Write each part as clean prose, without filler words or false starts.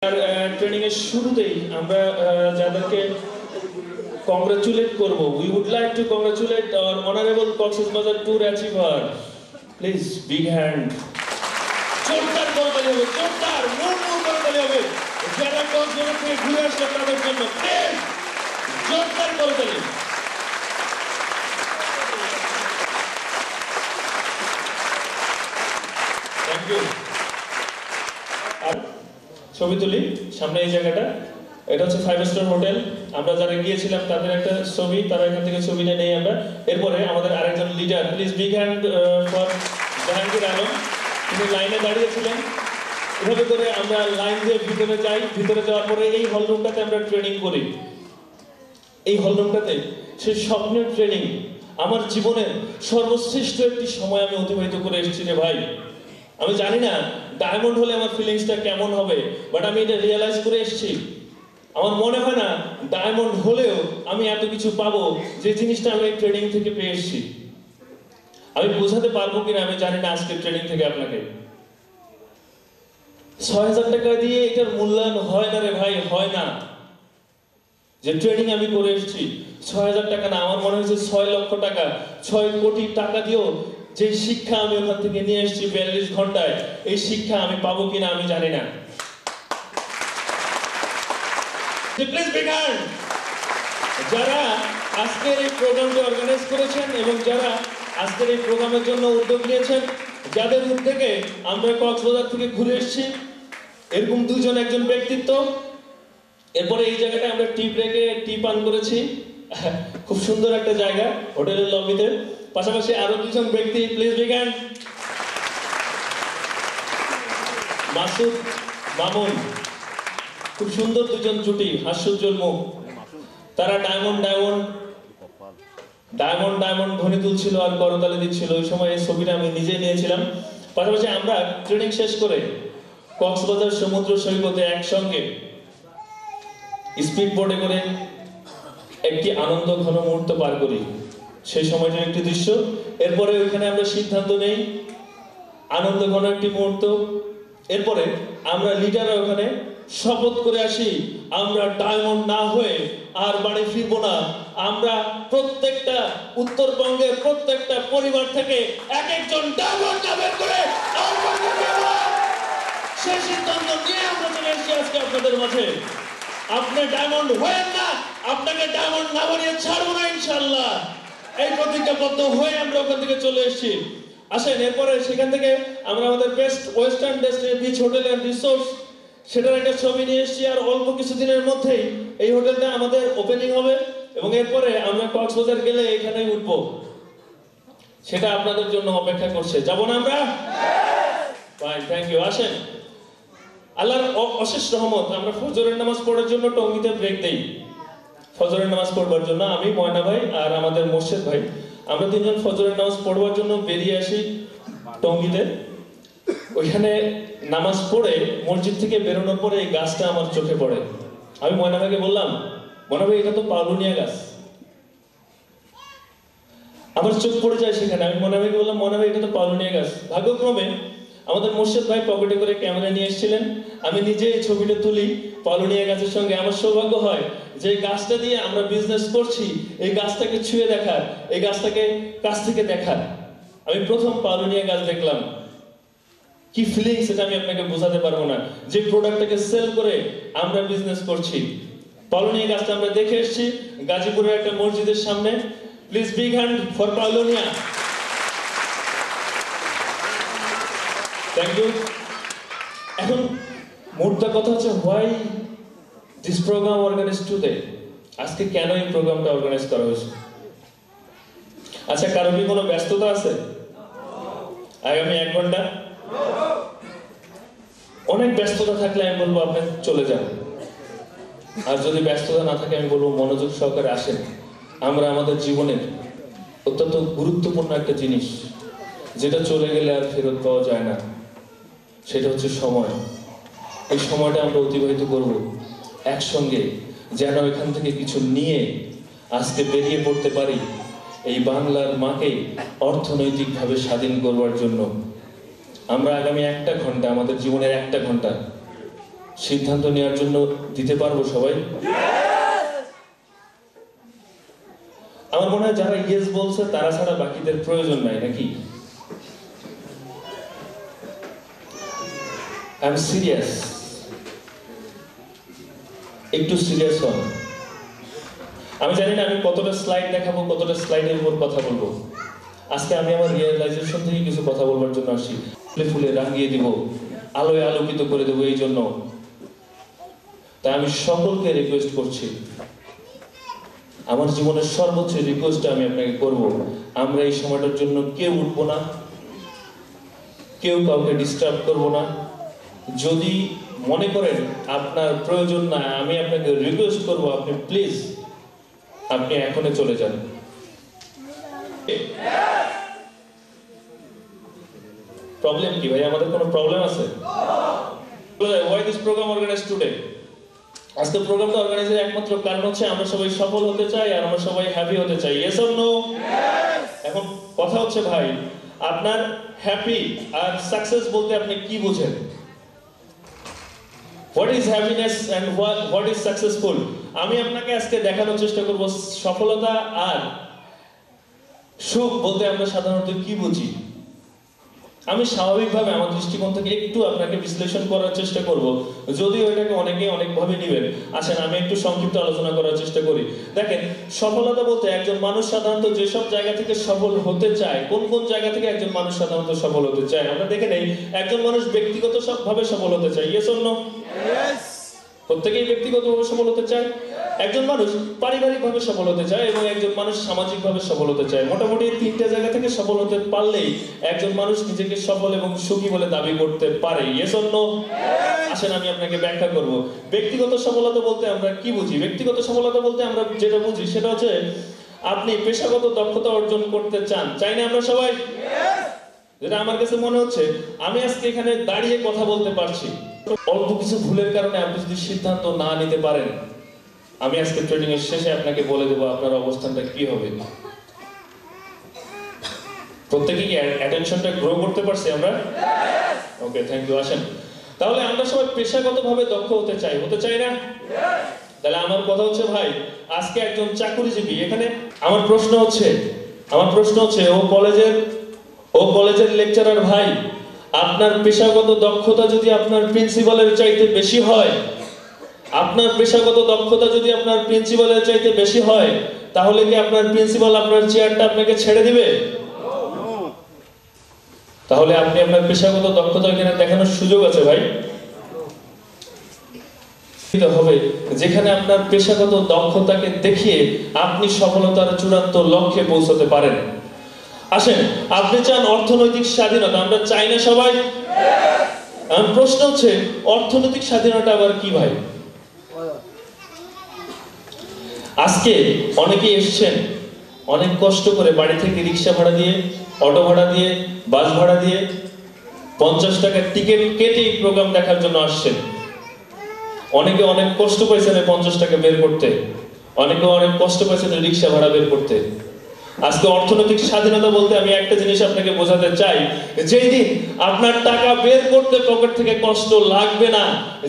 Training এর শুরুতেই আমরা যাদেরকে কংগ্রাচুলেট করব, we would like to congratulate our honourable Cox's Bazar tour achiever. Please big hand. জোরদার করে তালি হবে, জোরদার মুড়মুড় করে তালি হবে যারা কক্সবাজার থেকে ঘুরে আসলো তাদের জন্য। প্লিজ জোরদার করে তালি। Thank you. ছবি তুলি সামনে এই জায়গাটা, এটা হচ্ছে 5 স্টার হোটেল। আমরা যারা গিয়েছিলাম তাদের একটা ছবি, তারা এখান থেকে ছবিটা নেই আমরা। এরপরে আমাদের আরেকজন leader, please big hand for Jahangir Alam, তিনি লাইনে দাঁড়িয়েছিলেন। এভাবে করে আমরা লাইন দিয়ে ভিতরে যাই। ভিতরে যাওয়ার পরে এই হল রুমটাতে আমরা ট্রেনিং করি। এই হল রুমটাতে সেই স্বপ্নের ট্রেনিং, আমার জীবনের সর্বশ্রেষ্ঠ একটি সময় আমি অতিবাহিত করে এসেছি রে ভাই। আমি জানি না ডায়মন্ড হলে আমার ফিলিংসটা কেমন হবে, বাট আমি এটা রিয়েলাইজ করে এসেছি। আমার মনে হয় না ডায়মন্ড হলেও আমি এত কিছু পাবো যে জিনিসটা আমি ট্রেনিং থেকে পেয়ে এসেছি। আমি বোঝাতে পারবো কিনা আমি জানি না আজকে ট্রেনিং থেকে আপনাকে। ৬,০০০ টাকা দিয়ে এটার মূল্যায়ন হয় না রে ভাই, হয় না। যে ট্রেনিং আমি করে এসেছি ৬,০০০ টাকা না, আমার মনে হয়েছে ৬ লক্ষ টাকা, ৬ কোটি টাকা দিয়েও যে শিক্ষা আমি ওখান থেকে নিয়ে এসেছি ৪২ ঘন্টায়, এই শিক্ষা আমি পাবো কিনা আমি জানি না। যারা আজকের এই প্রোগ্রামটি অর্গানাইজ করেছেন এবং যারা আজকের এই প্রোগ্রামের জন্য উদ্যোগ নিয়েছেন, যাদের উদ্যোগে আমরা কক্সবাজার থেকে ঘুরে এসেছি, এরকম দুজন একজন ব্যক্তিত্ব। এরপরে এই জায়গাটা আমরা টি ব্রেকে টি পান করেছি, খুব সুন্দর একটা জায়গা হোটেলের লবিতে। পাশাপাশি আরো দুজন ব্যক্তি, please big hand. Masud, Mamun, খুব সুন্দর দুজন জুটি, হাস্যোজ্জ্বল মুখ। তারা ডায়মন্ড ডায়মন্ড ডায়মন্ড ডায়মন্ড ধ্বনি তুলছিল আর করতালি দিচ্ছিল। ওই সময় এই ছবিটা আমি নিজেই নিয়েছিলাম। পাশাপাশি আমরা ট্রেনিং শেষ করে কক্সবাজার সমুদ্র সৈকতে একসঙ্গে স্পিড বোটে করে একটি আনন্দ ঘন মুহূর্ত পার করি। সেই সময়টার একটি দৃশ্য। এরপরে ওইখানে আমরা সিদ্ধান্ত নেই, আনন্দ ঘন একটি মুহূর্ত। এরপরে আমরা লিডাররা ওখানে শপথ করে আসি, আমরা ডায়মন্ড না হয়ে আর বাড়ি ফিরবো না। আমরা প্রত্যেকটা উত্তরবঙ্গের প্রত্যেকটা পরিবার থেকে এক একজন ডায়মন্ড বের করে সেই সিদ্ধান্ত নিয়ে আমরা চলে এসেছি আজকে আপনাদের মাঝে। আপনি ডায়মন্ড হয়েন না, আপনাকে ডায়মন্ড না বানিয়ে ছাড়বো না ইনশাআল্লাহ। এই প্রতিজ্ঞাবদ্ধ হয়ে আমরা ওখান থেকে চলে এসেছি। আসেন, এরপরে সেখান থেকে আমরা আমাদের best western beach hotel and resource, সেটার একটা ছবি নিয়ে এসেছি। আর অল্প কিছুদিনের মধ্যেই এই হোটেলটা আমাদের ওপেনিং হবে এবং এরপরে আমরা কক্সবাজার গেলে এখানেই উঠবো। সেটা আপনাদের জন্য অপেক্ষা করছে। যাব না আমরা? Fine, thank you. আসেন, আল্লাহর অশেষ রহমত, আমরা ফজরের নামাজ পড়ার জন্য টঙ্গীতে ব্রেক দেই। ফজরের নামাজ পড়বার জন্য আমি, ময়না ভাই আর আমাদের মোর্শেদ ভাই, আমরা তিনজন ফজরের নামাজ পড়বার জন্য বেরিয়ে আসি টঙ্গীতে। ওইখানে নামাজ পড়ে মসজিদ থেকে বেরোনোর পরে এই গাছটা আমার চোখে পড়ে। আমি ময়না ভাইকে বললাম, ময়না ভাই এটা তো পাউলুনিয়া গাছ। আমার চোখ পড়ে যায় সেখানে। আমি ময়না ভাইকে বললাম, ময়না ভাই এটা তো পাউলুনিয়া গাছ। ভাগ্যক্রমে আমাদের মোর্শেদ ভাই পকেটে করে ক্যামেরা নিয়ে এসেছিলেন। আমি নিজে এই ছবিটা তুলি পাউলুনিয়া গাছের সঙ্গে। আমার সৌভাগ্য হয় যে এই গাছটা দিয়ে আমরা বিজনেস করছি, এই গাছটাকে ছুঁয়ে দেখার, এই গাছটাকে কাছ থেকে দেখার। আমি প্রথম পাউলুনিয়া গাছ দেখলাম। কি ফিলিংস এটা আমি আপনাকে বোঝাতে পারবো না। যে প্রোডাক্টটাকে সেল করে আমরা বিজনেস করছি। পাউলুনিয়া গাছটা আমরা দেখে এসেছি গাজীপুরের একটা মসজিদের সামনে। Please big hand for paulownia. Thank you. এখন মোদ্দা কথা হচ্ছে, why this program organise today? আজকে কেন এই প্রোগ্রামটা অর্গানাইজ করা হয়েছে? আচ্ছা, কারো কি কোনো ব্যস্ততা আছে আগামী 1 ঘন্টা? অনেক ব্যস্ততা থাকলে আমি বলবো আপনি চলে যান, আর যদি ব্যস্ততা না থাকে আমি বলবো মনোযোগ সহকারে আসেন। আমরা আমাদের জীবনের অত্যন্ত গুরুত্বপূর্ণ একটা জিনিস, যেটা চলে গেলে আর ফেরত পাওয়া যায় না, সেটা হচ্ছে সময়। এই সময়টা আমরা অতিবাহিত করব একসঙ্গে, যেন এখান থেকে কিছু নিয়ে আজকে বেরিয়ে পড়তে পারি এই বাংলার মাকে অর্থনৈতিকভাবে স্বাধীন করবার জন্য। আমরা আগামী 1 ঘন্টা, আমাদের জীবনের 1 ঘন্টা সিদ্ধান্ত নেওয়ার জন্য দিতে পারবো সবাই? আমার মনে হয় যারা ইয়েস বলছে তারা ছাড়া বাকিদের প্রয়োজন নাই, নাকি? আই এম সিরিয়াস, একটু সিরিয়াস হন। আমি জানি না আমি কতটা স্লাইড দেখাবো, কতটা স্লাইডের উপর কথা বলবো। আজকে আমি আমার রিয়েলাইজেশন থেকে কিছু কথা বলবার জন্য আসি। ফুলে ফুলে রাঙিয়ে দিব, আলোয় আলোকিত করে দেবো এই জন্য। তাই আমি সকলকে রিকোয়েস্ট করছি, আমার জীবনের সর্বোচ্চ রিকোয়েস্ট আমি আপনাকে করব, আমরা এই সময়টার জন্য কেউ উঠবো না, কেউ কাউকে ডিস্টার্ব করব না। যদি মনে করেন আপনার প্রয়োজন না, আমি আপনাকে রিকোয়েস্ট করব, আপনি প্লিজ আপনি এখনই চলে যান। প্রবলেম কি ভাই? আমাদের কোনো প্রবলেম আছে? Why this program organized today? আজকে প্রোগ্রামটা অর্গানাইজের একমাত্র কারণ হচ্ছে আমরা সবাই সফল হতে চাই আর আমরা সবাই হ্যাপি হতে চাই। Yes or no? এখন কথা হচ্ছে ভাই, আপনার হ্যাপি আর সাকসেস বলতে আপনি কি বোঝেন? What is happiness and what is successful? আমি আপনাকে আজকে দেখানোর চেষ্টা করব সফলতা আর সুখ বলতে আমরা সাধারণত কি বুঝি। আমি স্বাভাবিকভাবে আমার দৃষ্টিকোণ থেকে একটু আপনাকে বিশ্লেষণ করার চেষ্টা করব, যদিও এটাকে অনেকে অনেকভাবে নেবেন। আসেন আমি একটু সংক্ষিপ্ত আলোচনা করার চেষ্টা করি। দেখেন, সফলতা বলতে একজন মানুষ সাধারণত যেসব জায়গা থেকে সফল হতে চায়, কোন কোন জায়গা থেকে একজন মানুষ সাধারণত সফল হতে চায় আমরা দেখে নেই। একজন মানুষ ব্যক্তিগত ভাবে সফল হতে চায়। Yes or no? প্রত্যেকেই ব্যক্তিগতভাবে সফল হতে চায়। একজন মানুষ পারিবারিকভাবে সফল হতে চায় এবং একজন মানুষ সামাজিকভাবে সফল হতে চায়। মোটামুটি তিনটে জায়গা থেকে সফল হতে পারলেই একজন মানুষ নিজেকে সফল এবং সুখী বলে দাবি করতে পারে। Yes or no? আসেন আমি আপনাকে ব্যাখ্যা করব। ব্যক্তিগত সফলতা বলতে আমরা কি বুঝি? ব্যক্তিগত সফলতা বলতে আমরা যেটা বুঝি সেটা হচ্ছে আপনি পেশাগত দক্ষতা অর্জন করতে চান। চাই না আমরা সবাই? যেটা আমার কাছে মনে হচ্ছে, আমি আজকে এখানে দাঁড়িয়ে কথা বলতে পারছি, অল্প কিছু ভুলের কারণে আপনি যদি সিদ্ধান্ত না নিতে পারেন, আমি আজকে ট্রেনিং এর শেষে আপনাকে বলে দেবো আপনার অবস্থানটা কি হবে। প্রত্যেকে কি অ্যাটেনশনটা গ্রো করতে পারছি আমরা? ওকে, থ্যাংক ইউ। আসেন তাহলে আমরা সবাই পেশাগতভাবে দক্ষ হতে চাই না? তাহলে আমার কথা হচ্ছে ভাই, আজকে একজন চাকরিজীবী এখানে, আমার প্রশ্ন হচ্ছে ও কলেজের লেকচারার ভাই, আপনার পেশাগত দক্ষতা যদি আপনার প্রিন্সিপালের চাইতে বেশি হয়, তাহলে কি আপনার প্রিন্সিপাল আপনার চেয়ারটা আপনাকে ছেড়ে দিবে? তাহলে আপনি আপনার পেশাগত দক্ষতা এখানে দেখানোর সুযোগ আছে ভাই। হবে যেখানে আপনার পেশাগত দক্ষতাকে দেখিয়ে আপনি সফলতার চূড়ান্ত লক্ষ্যে পৌঁছতে পারেন। আসেন, আপনি চান অর্থনৈতিক স্বাধীনতা, আমরা চাই না সবাই? প্রশ্ন হচ্ছে অর্থনৈতিক স্বাধীনতা আবার কি ভাই? আজকে অনেকেই এসেছেন অনেক কষ্ট করে, বাড়ি থেকে রিক্সা ভাড়া দিয়ে, অটো ভাড়া দিয়ে, বাস ভাড়া দিয়ে 50 টাকার টিকিট কেটে এই প্রোগ্রাম দেখার জন্য আসছেন। অনেকে অনেক কষ্ট পাইছেন 50 টাকা বের করতে, অনেকে অনেক কষ্ট পাইছেন রিক্সা ভাড়া বের করতে। আজকে অর্থনৈতিক স্বাধীনতা বলতে আমি একটা জিনিস আপনাকে বোঝাতে চাই, যেদিন আপনার টাকা বের করতে পকেট থেকে কষ্ট লাগবে না,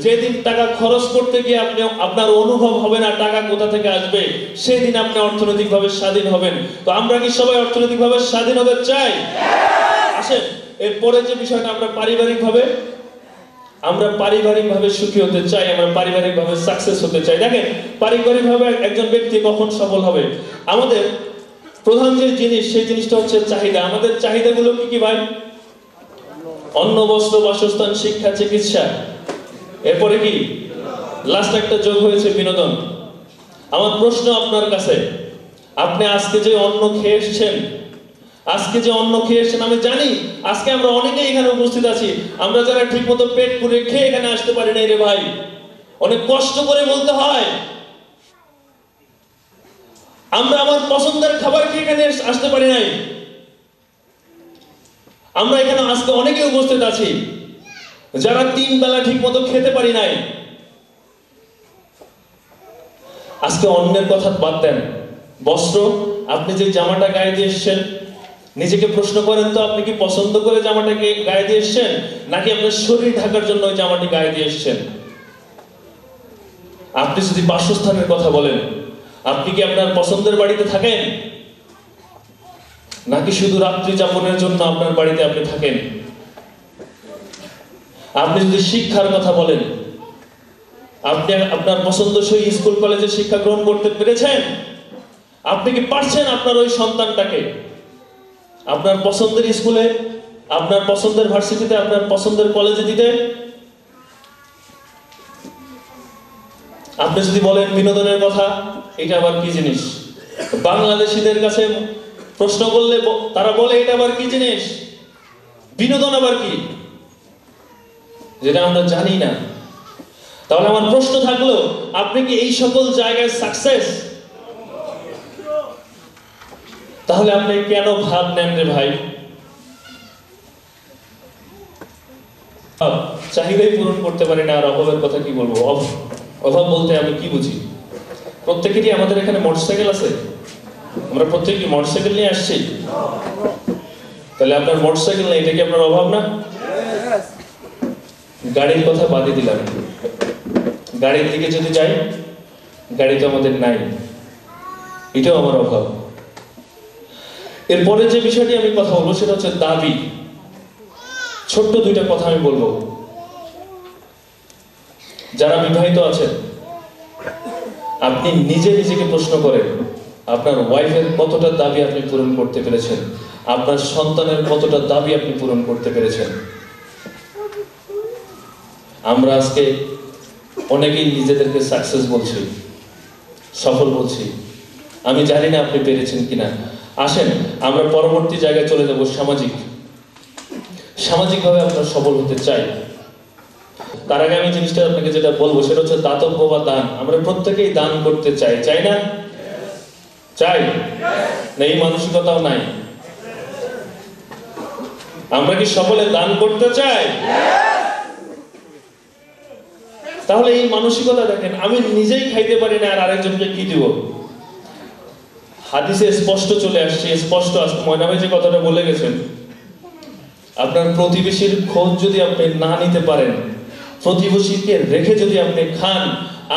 যেদিন টাকা খরচ করতে গিয়ে আপনার অনুভব হবে না টাকা কোথা থেকে আসবে, সেই দিন আপনি অর্থনৈতিকভাবে স্বাধীন হবেন। তো আমরা কি সবাই অর্থনৈতিকভাবে স্বাধীন হতে চাই? আসেন, এরপরে যে বিষয়টা, আমরা পারিবারিকভাবে সুখী হতে চাই, আমরা পারিবারিকভাবে সাকসেস হতে চাই। দেখেন, পারিবারিকভাবে একজন ব্যক্তি কখন সফল হবে? আমাদের প্রধান যে জিনিস, সেই জিনিসটা হচ্ছে চাহিদা। আমাদের চাহিদাগুলো কি কি ভাই? অন্ন, বস্ত্র, বাসস্থান, শিক্ষা, চিকিৎসা, এরপরে কি লাস্ট একটা যোগ হয়েছে বিনোদন। আমার প্রশ্ন আপনার কাছে, আপনি আজকে যে অন্ন খেয়ে এসেছেন, আমি জানি আজকে আমরা অনেকেই এখানে উপস্থিত আছি, আমরা যারা ঠিকমতো পেট পুরে খেয়ে এখানে আসতে পারি নাই রে ভাই, অনেক কষ্ট করে বলতে হয়। আমরা আমার পছন্দের খাবার খেয়ে এখানে আসতে পারি নাই। আমরা এখানে আজকে অনেকে উপস্থিত আছি যারা 3 বেলা ঠিক মতো খেতে পারি নাই। আজকে অন্যের কথা বাদ দেন, বস্ত্র, আপনি যে জামাটা গায়ে দিয়ে এসেছেন, নিজেকে প্রশ্ন করেন তো, আপনি কি পছন্দ করে জামাটাকে গায়ে দিয়ে এসেছেন, নাকি আপনার শরীর ঢাকার জন্য ওই জামাটি গায়ে দিয়ে এসেছেন? আপনি যদি বাসস্থানের কথা বলেন, আপনি কি আপনার পছন্দের বাড়িতে থাকেন, নাকি শুধু রাত্রি যাপনের জন্য আপনার বাড়িতে আপনি থাকেন? আপনি যদি শিক্ষার কথা বলেন, আপনি আপনার পছন্দসই স্কুল কলেজে শিক্ষা গ্রহণ করতে পেরেছেন? আপনি কি পারছেন আপনার ওই সন্তানটাকে আপনার পছন্দের স্কুলে, আপনার পছন্দের ভার্সিটিতে, আপনার পছন্দের কলেজে দিতে? আপনি যদি বলেন বিনোদনের কথা, এটা আবার কি জিনিস? বাংলাদেশীদের কাছে প্রশ্ন করলে তারা বলে এটা আবার কি জিনিস, বিনোদন আবার কি, যেটা আমরা জানি না। তাহলে আমার প্রশ্ন থাকলো, আপনি কি এই সকল জায়গায় সাকসেস? তাহলে আপনি কেন ভাব নেন রে ভাই? চাহিদাই পূরণ করতে পারি না, আর অভাবের কথা কি বলবো? অভাব বলতে আমি কি বুঝি? প্রত্যেকেরই আমাদের এখানে মোটরসাইকেল আছে, আমরা প্রত্যেকেই মোটরসাইকেল নিয়ে আসছি। তাহলে আপনার মোটরসাইকেল নেই, এটা কি আপনার অভাব না? গাড়ির কথা বাদই দিলাম, গাড়ির দিকে যদি যাই, গাড়ি তো আমাদের নাই, এটাও আমার অভাব। এরপরে যে বিষয়টি আমি কথা বলবো সেটা হচ্ছে দাবি। ছোট্ট দুইটা কথা আমি বলবো। যারা বিবাহিত আছেন, আপনি নিজে নিজেকে প্রশ্ন করেন, আপনার ওয়াইফের কতটা দাবি আপনি পূরণ করতে পেরেছেন, আপনার সন্তানের কতটা দাবি আপনি পূরণ করতে পেরেছেন। আমরা আজকে অনেকেই নিজেদেরকে সাকসেস বলছি, সফল বলছি। আমি জানি না আপনি পেরেছেন কিনা। আসেন আমরা পরবর্তী জায়গায় চলে যাব, সামাজিকভাবে আপনারা সফল হতে চাই। তার আগে আমি জিনিসটা আপনাকে যেটা বলবো সেটা হচ্ছে দাতব্য বা দান। আমরা প্রত্যেকেই দান করতে চাই, চাই না? চাই না? এই মানসিকতাও নাই। আমরা কি সকলে দান করতে চাই? তাহলে এই মানসিকতা দেখেন, আমি নিজেই খাইতে পারি না, আর আরেকজনকে কি দিব? হাদিসে স্পষ্ট চলে আসছে, স্পষ্ট আজকে ময়না ভাই যে কথাটা বলে গেছেন, আপনার প্রতিবেশীর খোঁজ যদি আপনি না নিতে পারেন, প্রতিবেশীকে রেখে যদি আপনি খান,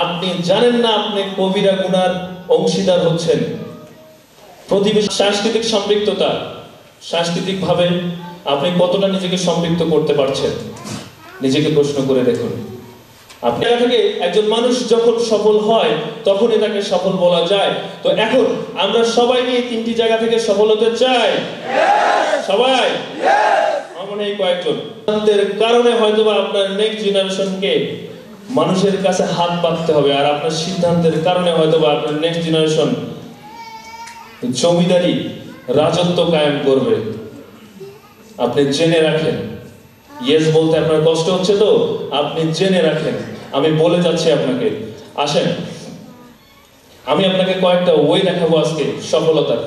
আপনি জানেন না আপনি কবিরা গুনার অংশীদার হচ্ছেন। প্রতিবেশী সাংস্কৃতিক সম্পৃক্ততা, সাংস্কৃতিক ভাবে আপনি কতটা নিজেকে সম্পৃক্ত করতে পারছেন, নিজেকে প্রশ্ন করে দেখুন। আপনি থেকে একজন মানুষ যখন সফল হয় তখনই তাকে সফল বলা যায়। তো এখন আমরা সবাই এই তিনটি জায়গা থেকে সফল হতে চাই, সবাই। আমার এই কয়েকজন কারণে হয়তো বা আপনার নেক্সট জেনারেশনকে মানুষের কাছে হাত পাততে হবে, আর আপনার সিদ্ধান্তের কারণে হয়তো বা আপনার নেক্সট জেনারেশন জমিদারি রাজত্ব কায়েম করবে। আপনি জেনে রাখেন, ইয়েস বলতে আপনার কষ্ট হচ্ছে তো আপনি জেনে রাখেন, আমি বলে যাচ্ছি আপনাকে। আসেন আমি আপনাকে কয়েকটা ওয়ে দেখাবো আজকে সফলতার।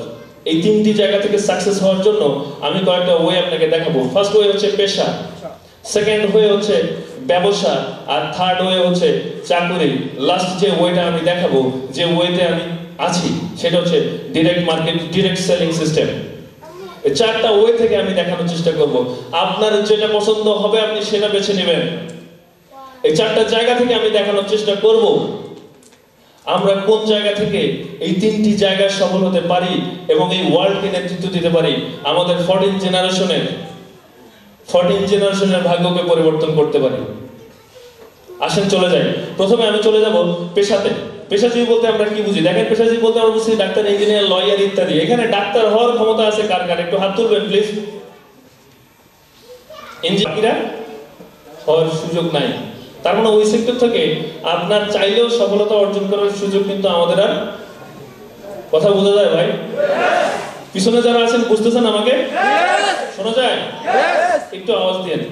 এই তিনটি জায়গা থেকে সাকসেস হওয়ার জন্য আমি কয়েকটা ওয়ে আপনাকে দেখাবো। ফার্স্ট ওয়ে হচ্ছে পেশা, সেকেন্ড ওয়ে হচ্ছে ব্যবসা, আর থার্ড ওয়ে হচ্ছে চাকরি। লাস্ট যে ওয়েটা আমি দেখাবো, যে ওয়েতে আমি আছি, সেটা হচ্ছে direct market, direct selling system. এই চারটা ওয়ে থেকে আমি দেখানোর চেষ্টা করব। আপনার যেটা পছন্দ হবে আপনি সেটা বেছে নেবেন। এই চারটা জায়গা থেকে আমি দেখানোর চেষ্টা করব আমরা কোন জায়গা থেকে এই তিনটি জায়গায় সফল হতে পারি এবং এই ওয়ার্ল্ডকে নেতৃত্ব দিতে পারি, আমাদের 14 জেনারেশনের ভাগ্যকে পরিবর্তন করতে পারি। আসেন চলে যাই। প্রথমে আমি চলে যাব পেশাতে। পেশাজীবী বলতে আমরা কি বুঝি? দেখেন, পেশাজীবী বলতে আমরা বুঝি ডাক্তার, ইঞ্জিনিয়ার, লয়ার ইত্যাদি। এখানে ডাক্তার হওয়ার ক্ষমতা আছে কার কার? একটু হাত তুলবেন প্লিজ। ইঞ্জিনিয়ার হওয়ার সুযোগ নাই, তার মানে ওই সেক্টর থেকে আপনার চাইলেও সফলতা অর্জন করার সুযোগ কিন্তু আমাদের আর। কথা বোঝা যায় ভাই? পিছনে যারা আছেন বুঝতেছেন আমাকে? শোনা যায়? একটু আওয়াজ দিয়েন।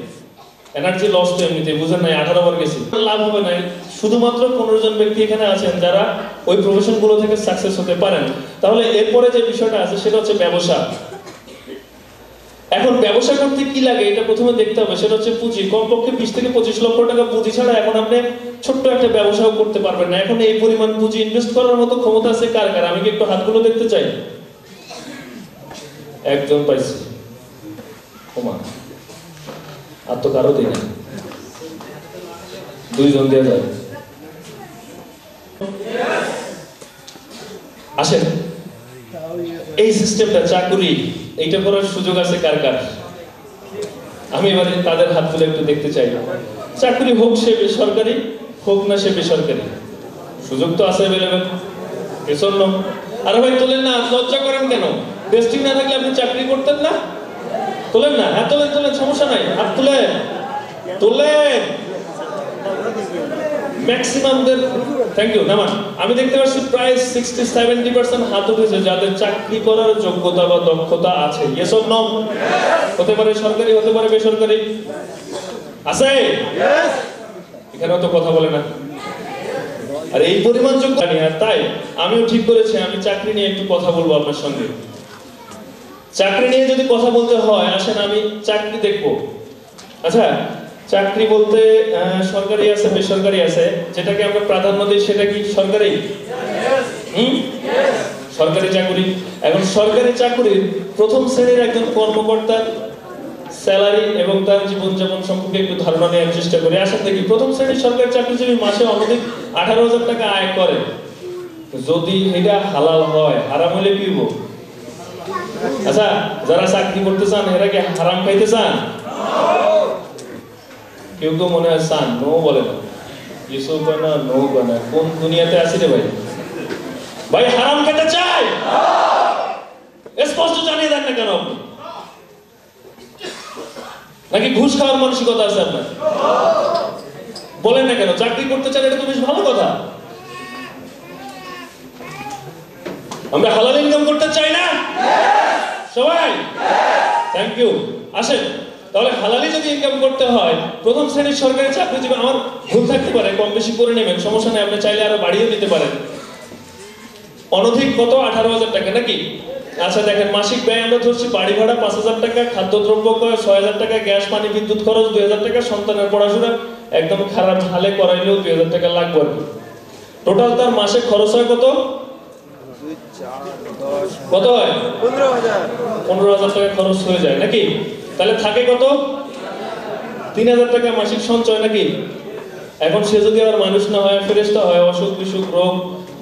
এনার্জি লস তো এমনিতে বুঝেন নাই, 18 বার গেছি, লাভ হবে না। শুধুমাত্র 15 জন ব্যক্তি এখানে আছেন যারা ওই প্রফেশন গুলো থেকে সাকসেস হতে পারেন। তাহলে এরপরে যে বিষয়টা আছে সেটা হচ্ছে ব্যবসা। এখন ব্যবসা করতে কি লাগে এটা প্রথমে দেখতে হবে, সেটা হচ্ছে পুঁজি। কমপক্ষে 20 থেকে 25 লক্ষ টাকা পুঁজি ছাড়া এখন আপনি ছোট্ট একটা ব্যবসাও করতে পারবেন না। এখন এই পরিমাণ পুঁজি ইনভেস্ট করার মতো ক্ষমতা আছে কার কার? আমি কি একটু হাতগুলো দেখতে চাই। একজন পাইছি, ওমা আর তো কারো দিই না, 2 জন দিয়ে যায়। আসেন, এই সিস্টেমটা চাকুরি এইটা করার সুযোগ আছে কার কার? আমি এবারে তাদের হাত তুলে একটু দেখতে চাই। চাকরি হোক সে বেসরকারি, হোক না সে বেসরকারি, সুযোগ তো আছে অ্যাভেলেবেল। এজন্য আরে ভাই তোলেন না, লজ্জা করেন কেন? টেস্টিং না থাকলে আপনি চাকরি করতেন না? তোলেন না, হ্যাঁ তোলেন তোলেন, সমস্যা নাই, হাত তুলেন তোলেন। ম্যাক্সিমামদের থ্যাংক ইউ নামান। আমি দেখতে পাচ্ছি প্রায় 60-70% হাত উঠেছে যাদের চাকরি করার যোগ্যতা বা দক্ষতা আছে। Yes or no? হতে পারে সরকারি, হতে পারে বেসরকারি। আছে? এখানেও তো কথা বলে না। আর এই পরিমাণ যোগ্য আর তাই আমিও ঠিক করেছি আমি চাকরি নিয়ে একটু কথা বলবো আপনার সঙ্গে। চাকরি নিয়ে যদি কথা বলতে হয়, আসেন আমি চাকরি দেখবো। আচ্ছা, চাকরি বলতে সরকারি আছে, বেসরকারি আছে। যেটাকে আমরা প্রাধান্য দিই সেটা কি সরকারি? সরকারি চাকরি। এখন সরকারি চাকরির প্রথম শ্রেণীর একজন কর্মকর্তার স্যালারি এবং তার জীবনযাপন সম্পর্কে একটু ধারণা নেওয়ার চেষ্টা করি। আসেন দেখি, প্রথম শ্রেণীর সরকারি চাকরিজীবী মাসে অনধিক 18,000 টাকা আয় করে। যদি এটা হালাল হয়, হারাম হলে কি হইব? আচ্ছা, যারা চাকরি করতে চান এরা কি হারাম খাইতে চান? কেউ কেউ মনে হয় চান, নো বলে না, ইসো কয় না, নো কয় না। কোন দুনিয়াতে আছি রে ভাই? ভাই হারাম খেতে চাই? স্পষ্ট জানিয়ে দেন না কেন আপনি? নাকি ঘুষ খাওয়ার মানসিকতা আছে আপনার? বলেন না কেন? চাকরি করতে চান, এটা তো বেশ ভালো কথা। আমরা হালাল ইনকাম করতে চাই না সবাই? Thank you. আসেন তাহলে হালালি যদি ইনকাম করতে হয়, প্রথম শ্রেণীর সরকারি চাকরিজীবী, আমার ভুল থাকতে পারে, কম বেশি করে নেবেন, সমস্যা নেই, আপনি চাইলে আরো বাড়িয়ে নিতে পারেন। অনধিক কত? 18,000 টাকা নাকি? আচ্ছা দেখেন, মাসিক ব্যয় আমরা ধরছি বাড়ি ভাড়া 5,000 টাকা, খাদ্যদ্রব্য 6,000 টাকা, গ্যাস পানি বিদ্যুৎ খরচ 2,000 টাকা, সন্তানের পড়াশোনা একদম খারাপ হালে করাইলেও 2,000 টাকা লাগবে আর কি। টোটাল তার মাসে খরচ হয় কত? কত হয়? 15,000 টাকা খরচ হয়ে যায় নাকি? তাহলে থাকে কত? 3,000 টাকা মাসিক সঞ্চয় নাকি? এখন সে যদি আবার মানুষ না হয়, ফেরেশতা হয়, অসুখ বিসুখ, রোগ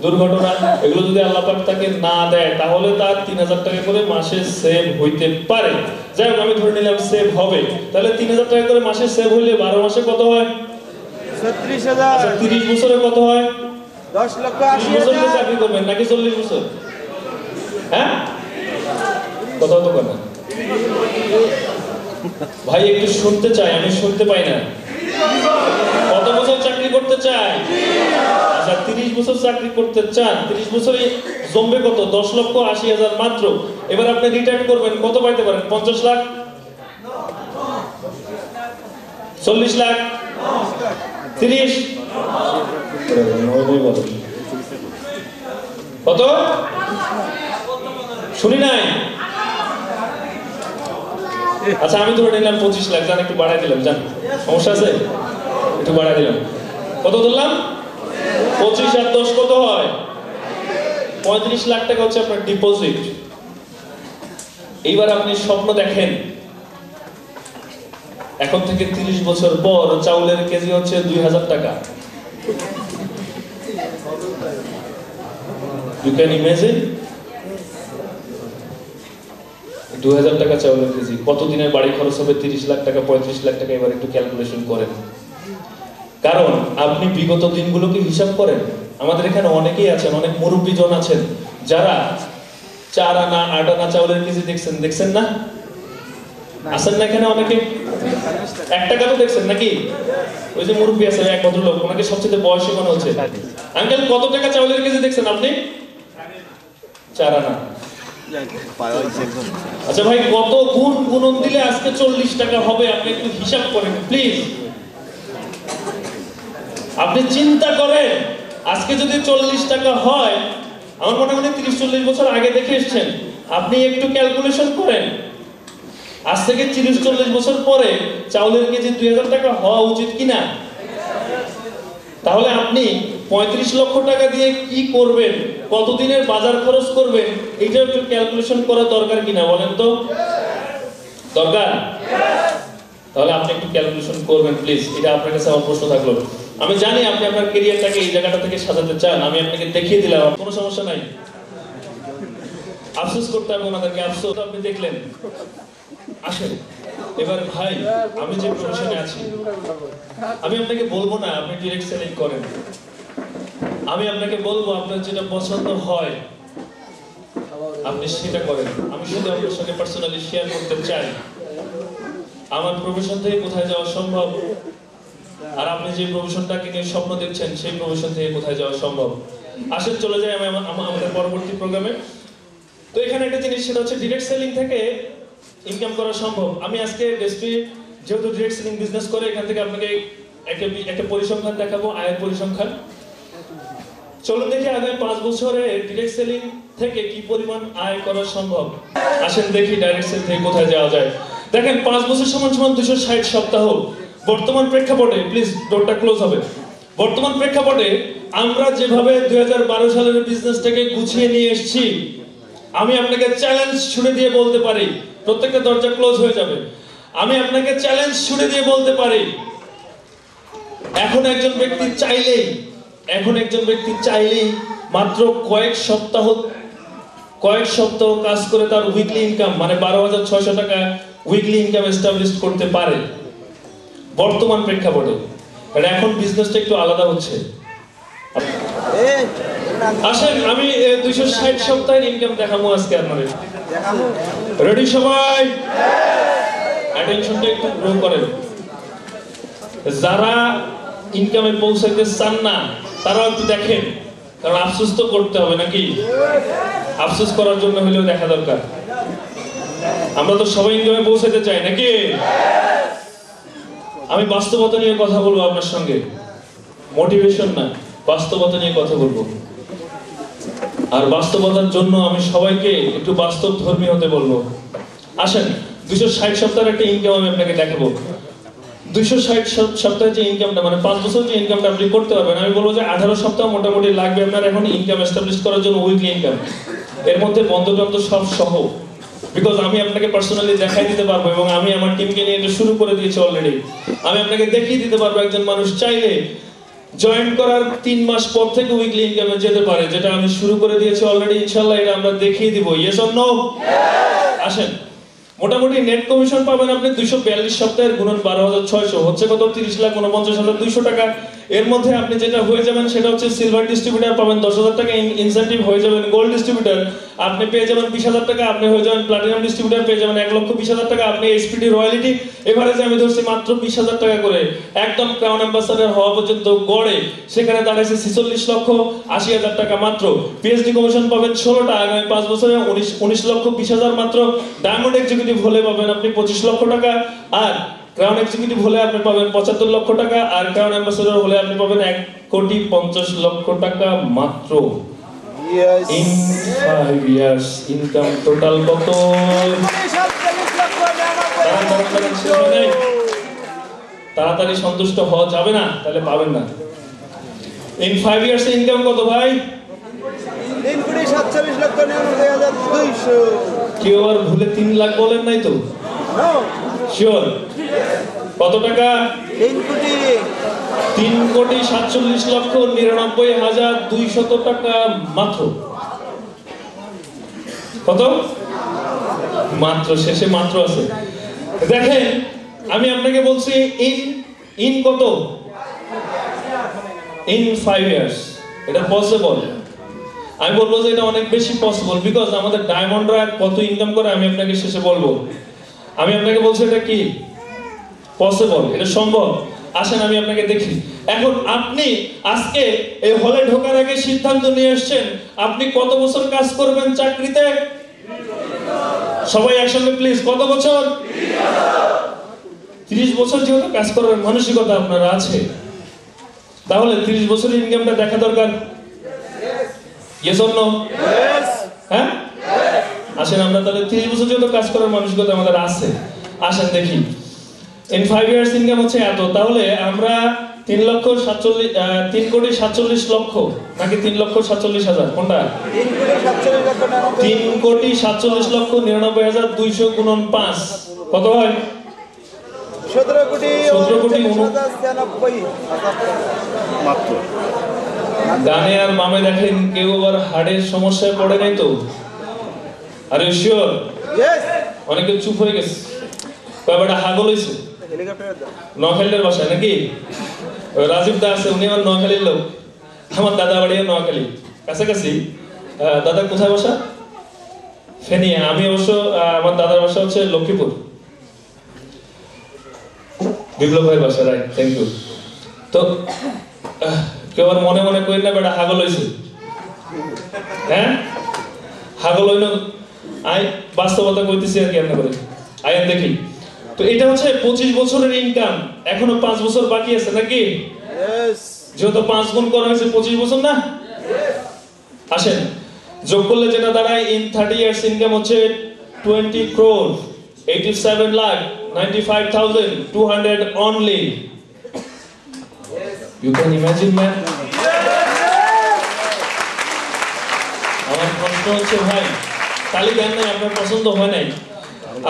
দুর্ঘটনা এগুলো যদি আল্লাহ পাক তাকে না দেয়, তাহলে তার 3,000 টাকা করে মাসে সেভ হইতে পারে। যাই হোক, আমি ধরে নিলাম সেভ হবে। তাহলে 3,000 টাকা করে মাসে সেভ হইলে 12 মাসে কত হয়? 36,000। আচ্ছা 30 বছরে কত হয়? 10,80,000। চাকরি করবেন নাকি 40 বছর? হ্যাঁ, কথা তো কথা ভাই একটু শুনতে চাই, আমি শুনতে পাই না। কত বছর চাকরি করতে চাই? আচ্ছা 30 বছর চাকরি করতে চান, 30 বছরে জমবে কত? 10,80,000 মাত্র। এবার আপনি রিটায়ার করবেন, কত পাইতে পারেন? 50 লাখ, 40 লাখ, 30, কত? শুনি নাই। আচ্ছা আমি ধরে নিলাম 25 লাখ, জান একটু বাড়াই দিলাম, জান সমস্যা আছে? একটু বাড়াই দিলাম। কত ধরলাম? 25 আর 10 কত হয়? 35 লাখ টাকা হচ্ছে আপনার ডিপোজিট। এইবার আপনি স্বপ্ন দেখেন, এখন থেকে 30 বছর পর চাউলের কেজি হচ্ছে 2,000 টাকা। ইউ ক্যান ইমাজিন 2,000 টাকা চাউলের কেজি, কত দিনের বাড়ি খরচ হবে? 30 লাখ টাকা, 35 লাখ টাকা। এবার একটু ক্যালকুলেশন করেন, কারণ আপনি বিগত দিনগুলোকে হিসাব করেন। আমাদের এখানে অনেকেই আছেন, অনেক মুরব্বীজন আছেন যারা 4 আনা 8 আনা চাউলের কেজি দেখছেন, দেখছেন না? আছেন না এখানে অনেকে? 1 টাকা তো দেখছেন নাকি? ওই যে মুরব্বী আছে এক ভদ্রলোক, ওনাকে সবচেয়ে বয়সী মনে হচ্ছে। আঙ্কেল কত টাকা চাউলের কেজি দেখছেন আপনি? 4 আনা। আচ্ছা ভাই, কত গুণ গুণন দিলে আজকে 40 টাকা হবে? আপনি একটু হিসাব করেন প্লিজ। আপনি চিন্তা করেন, আজকে যদি 40 টাকা হয়, আমার মনে হয় 30-40 বছর আগে দেখে এসেছেন, আপনি একটু ক্যালকুলেশন করেন, আজ থেকে 30-40 বছর পরে চাউলের কেজি 2,000 টাকা হওয়া উচিত কিনা? তাহলে আপনি 35 লক্ষ টাকা দিয়ে কি করবেন, কতদিনের বাজার খরচ করবেন, এইটা একটু ক্যালকুলেশন করা দরকার কিনা বলেন তো? দরকার? তাহলে আপনি একটু ক্যালকুলেশন করবেন প্লিজ, এটা আপনার কাছে আমার প্রশ্ন থাকলো। আমি জানি আপনি আপনার ক্যারিয়ারটাকে এই জায়গাটা থেকে সাজাতে চান, আমি আপনাকে দেখিয়ে দিলাম, কোনো সমস্যা নাই। আফসোস করতে হবে ওনাদেরকে, আফসোস আপনি দেখলেন। আসেন এবার ভাই, আমি যে প্রফেশনে আছি, আমি আপনাকে বলবো না আপনি ডিরেক্ট সেলিং করেন, আমি আপনাকে বলবো আপনার যেটা পছন্দ হয় আপনি সেটা করেন। আমি শুধু আপনার সঙ্গে পার্সোনালি শেয়ার করতে চাই আমার প্রফেশন থেকে কোথায় যাওয়া সম্ভব, আর আপনি যে প্রফেশনটাকে নিয়ে স্বপ্ন দেখছেন সেই প্রফেশন থেকে কোথায় যাওয়া সম্ভব। আসেন চলে যাই আমি আমাদের পরবর্তী প্রোগ্রামে। তো এখানে একটা জিনিস, সেটা হচ্ছে ডিরেক্ট সেলিং থেকে ইনকাম করা সম্ভব। আমি আজকে যেহেতু ডিরেক্ট সেলিং বিজনেস করে, এখান থেকে আপনাকে একটা পরিসংখ্যান দেখাবো, আয়ের পরিসংখ্যান। চলুন দেখি আগামী 5 বছরে ডিরেক্ট সেলিং থেকে কি পরিমাণ আয় করা সম্ভব। আসেন দেখি ডাইরেক্ট সেল থেকে কোথায় যাওয়া যায়। দেখেন 5 বছর সমান 260 সপ্তাহ। বর্তমান প্রেক্ষাপটে, প্লিজ ডোরটা ক্লোজ হবে। বর্তমান প্রেক্ষাপটে আমরা যেভাবে 2012 সালের বিজনেসটাকে গুছিয়ে নিয়ে এসেছি, আমি আপনাকে চ্যালেঞ্জ ছুড়ে দিয়ে বলতে পারি, প্রত্যেকটা দরজা ক্লোজ হয়ে যাবে। আমি আপনাকে চ্যালেঞ্জ ছুড়ে দিয়ে বলতে পারি, এখন একজন ব্যক্তি চাইলেই মাত্র কয়েক সপ্তাহ কাজ করে তার উইকলি ইনকাম মানে 12,600 টাকা উইকলি ইনকাম এস্টাবলিশ করতে পারে বর্তমান প্রেক্ষাপটে। এখন বিজনেসটা একটু আলাদা হচ্ছে। আসেন আমি 260 সপ্তাহের ইনকাম দেখাবো আজকে আপনাদের। রেডি সবাই? অ্যাটেনশনটা একটু গ্রো করেন। যারা ইনকামে পৌঁছাইতে চান না তারাও একটু দেখেন, কারণ আফসোস তো করতে হবে নাকি? আফসোস করার জন্য হলেও দেখা দরকার। আমরা তো সবাই ইনকামে পৌঁছাইতে চাই নাকি? আমি বাস্তবতা নিয়ে কথা বলবো আপনার সঙ্গে, মোটিভেশন না, বাস্তবতা নিয়ে কথা বলবো। আর বাস্তবতার জন্য আমি সবাইকে একটু বাস্তব ধর্মী হতে বলবো। আসেন 260 সপ্তাহের একটা ইনকাম আমি আপনাকে দেখাবো। 260 সপ্তাহের যে ইনকামটা মানে 5 বছর যে ইনকামটা আপনি করতে পারবেন, আমি বলবো যে 18 সপ্তাহ মোটামুটি লাগবে আপনার এখন ইনকাম এস্টাবলিশ করার জন্য, উইকলি ইনকাম। এর মধ্যে বন্ধ সব সহ, বিকজ আমি আপনাকে পার্সোনালি দেখাই দিতে পারবো এবং আমি আমার টিমকে নিয়ে এটা শুরু করে দিয়েছি অলরেডি। আমি আপনাকে দেখিয়ে দিতে পারবো একজন মানুষ চাইলে জয়েন করার 3 মাস পর থেকে উইকলি ইনকামে যেতে পারে, যেটা আমি শুরু করে দিয়েছি অলরেডি। ইনশাআল্লাহ এটা আমরা দেখিয়ে দিব। Yes or no? আসেন, মোটামুটি নেট কমিশন পাবেন আপনি 242 সপ্তাহের গুণন 12,600 হচ্ছে কত? 30,49,200 টাকা। এর মধ্যে আপনি যেটা হয়ে যাবেন সেটা হচ্ছে সিলভার ডিস্ট্রিবিউটর পাবেন 10,000 টাকা ইনসেন্টিভ, হয়ে যাবেন গোল্ড ডিস্ট্রিবিউটর আপনি পেয়ে যাবেন 20,000 টাকা, আপনি হয়ে যাবেন প্লাটিনাম ডিস্ট্রিবিউটর পেয়ে যাবেন 1,20,000 টাকা, আপনি এসপিডি রয়্যালিটি এভারেজে আমি ধরছি মাত্র 20,000 টাকা করে, একদম ক্রাউন অ্যাম্বাসাডর হওয়া পর্যন্ত গড়ে সেখানে দাঁড়াইছে 46,80,000 টাকা মাত্র। পিএইচডি কমিশন পাবেন 16টা, আগামী 5 বছরে 19,20,000 মাত্র। ডায়মন্ড এক্সিকিউটিভ হলে পাবেন আপনি 25 লক্ষ টাকা, আর ক্রাউন এক্সিকিউটিভ হলে আপনি পাবেন 75 লক্ষ টাকা, আর ক্রাউন অ্যাম্বাসেডর হলে আপনি পাবেন 1,50,00,000 টাকা মাত্র। ইন 5 ইয়ার্স ইনকাম টোটাল কত? তাড়াতাড়ি সন্তুষ্ট হওয়া যাবে না, তাহলে পাবেন না। ইন 5 ইয়ার্স ইনকাম কত ভাই? 3,47,99,200। কেউ আর ভুলে 3 লাখ বলেন নাই তো? শিওর? কত টাকা? 3,47,99,200 টাকা মাত্র। কত? মাত্র, শেষে মাত্র আছে। দেখেন আমি আপনাকে বলছি ইন কত? ইন 5 ইয়ার্স এটা পসিবল। আমি বলবো যে এটা অনেক বেশি পসিবল, বিকজ আমাদের ডায়মন্ডরা কত ইনকাম করে আমি আপনাকে শেষে বলবো। আমি আপনাকে বলছি এটা কি পসিবল, এটা সম্ভব। আসেন আমি আপনাকে দেখি। এখন আপনি আজকে এই হলে ঢোকার আগে সিদ্ধান্ত নিয়ে এসেছেন আপনি কত বছর কাজ করবেন চাকরিতে? সবাই একসঙ্গে প্লিজ, কত বছর? 30 বছর যেহেতু কাজ করার মানসিকতা আপনার আছে, তাহলে 30 বছরের ইনকামটা দেখা দরকার। Yes or no? হ্যাঁ, আসেন আমরা তাহলে 30 বছর যেহেতু কাজ করার মানসিকতা আমাদের আছে, আসেন দেখি ইন 5 ইয়ার্স ইনকাম হচ্ছে এত, তাহলে আমরা 3,47,00,000 নাকি 3,47,000 কোনটা? 3,47,99,200 গুণন 5 কত হয়? 17 কোটি 17 কোটি 39,96,000 মাত্র। গানে আর মামে দেখেন কেউ আবার হাড়ের সমস্যায় পড়ে নাই তো? Are you sure? ইয়েস। অনেকে চুপ হয়ে গেছে, কয়টা হাগল হইছে হেলিকপ্টারের দাম। নোয়াখালীর বাসায় নাকি? ওই রাজীব দা আছে, উনি আমার নোয়াখালীর লোক। আমার দাদা বাড়িও নোয়াখালী, কাছাকাছি। দাদা কোথায় বাসা? ফেনী। আমি অবশ্য আমার দাদার বাসা হচ্ছে লক্ষ্মীপুর। বিপ্লব ভাইয়ের বাসা, রাইট, থ্যাংক ইউ। তো কেউ আর মনে মনে করেন না বেটা হাগল হইছে, হ্যাঁ? হাগল হইল আই বাস্তবতা কইতেছি আর কি আপনাদের। আইন দেখি তো এটা হচ্ছে 25 বছরের ইনকাম, এখনো 5 বছর বাকি আছে নাকি? ইয়েস। যেহেতু 5 গুণ করা হয়েছে 25 বছর না? আসেন যোগ করলে যেটা দাঁড়ায় ইন 30 ইয়ার্স ইনকাম হচ্ছে 20 crore 87,95,200 only. You can imagine man? আমার প্রশ্ন হচ্ছে ভাই, তালি দেন নাই, আপনার পছন্দ হয় নাই,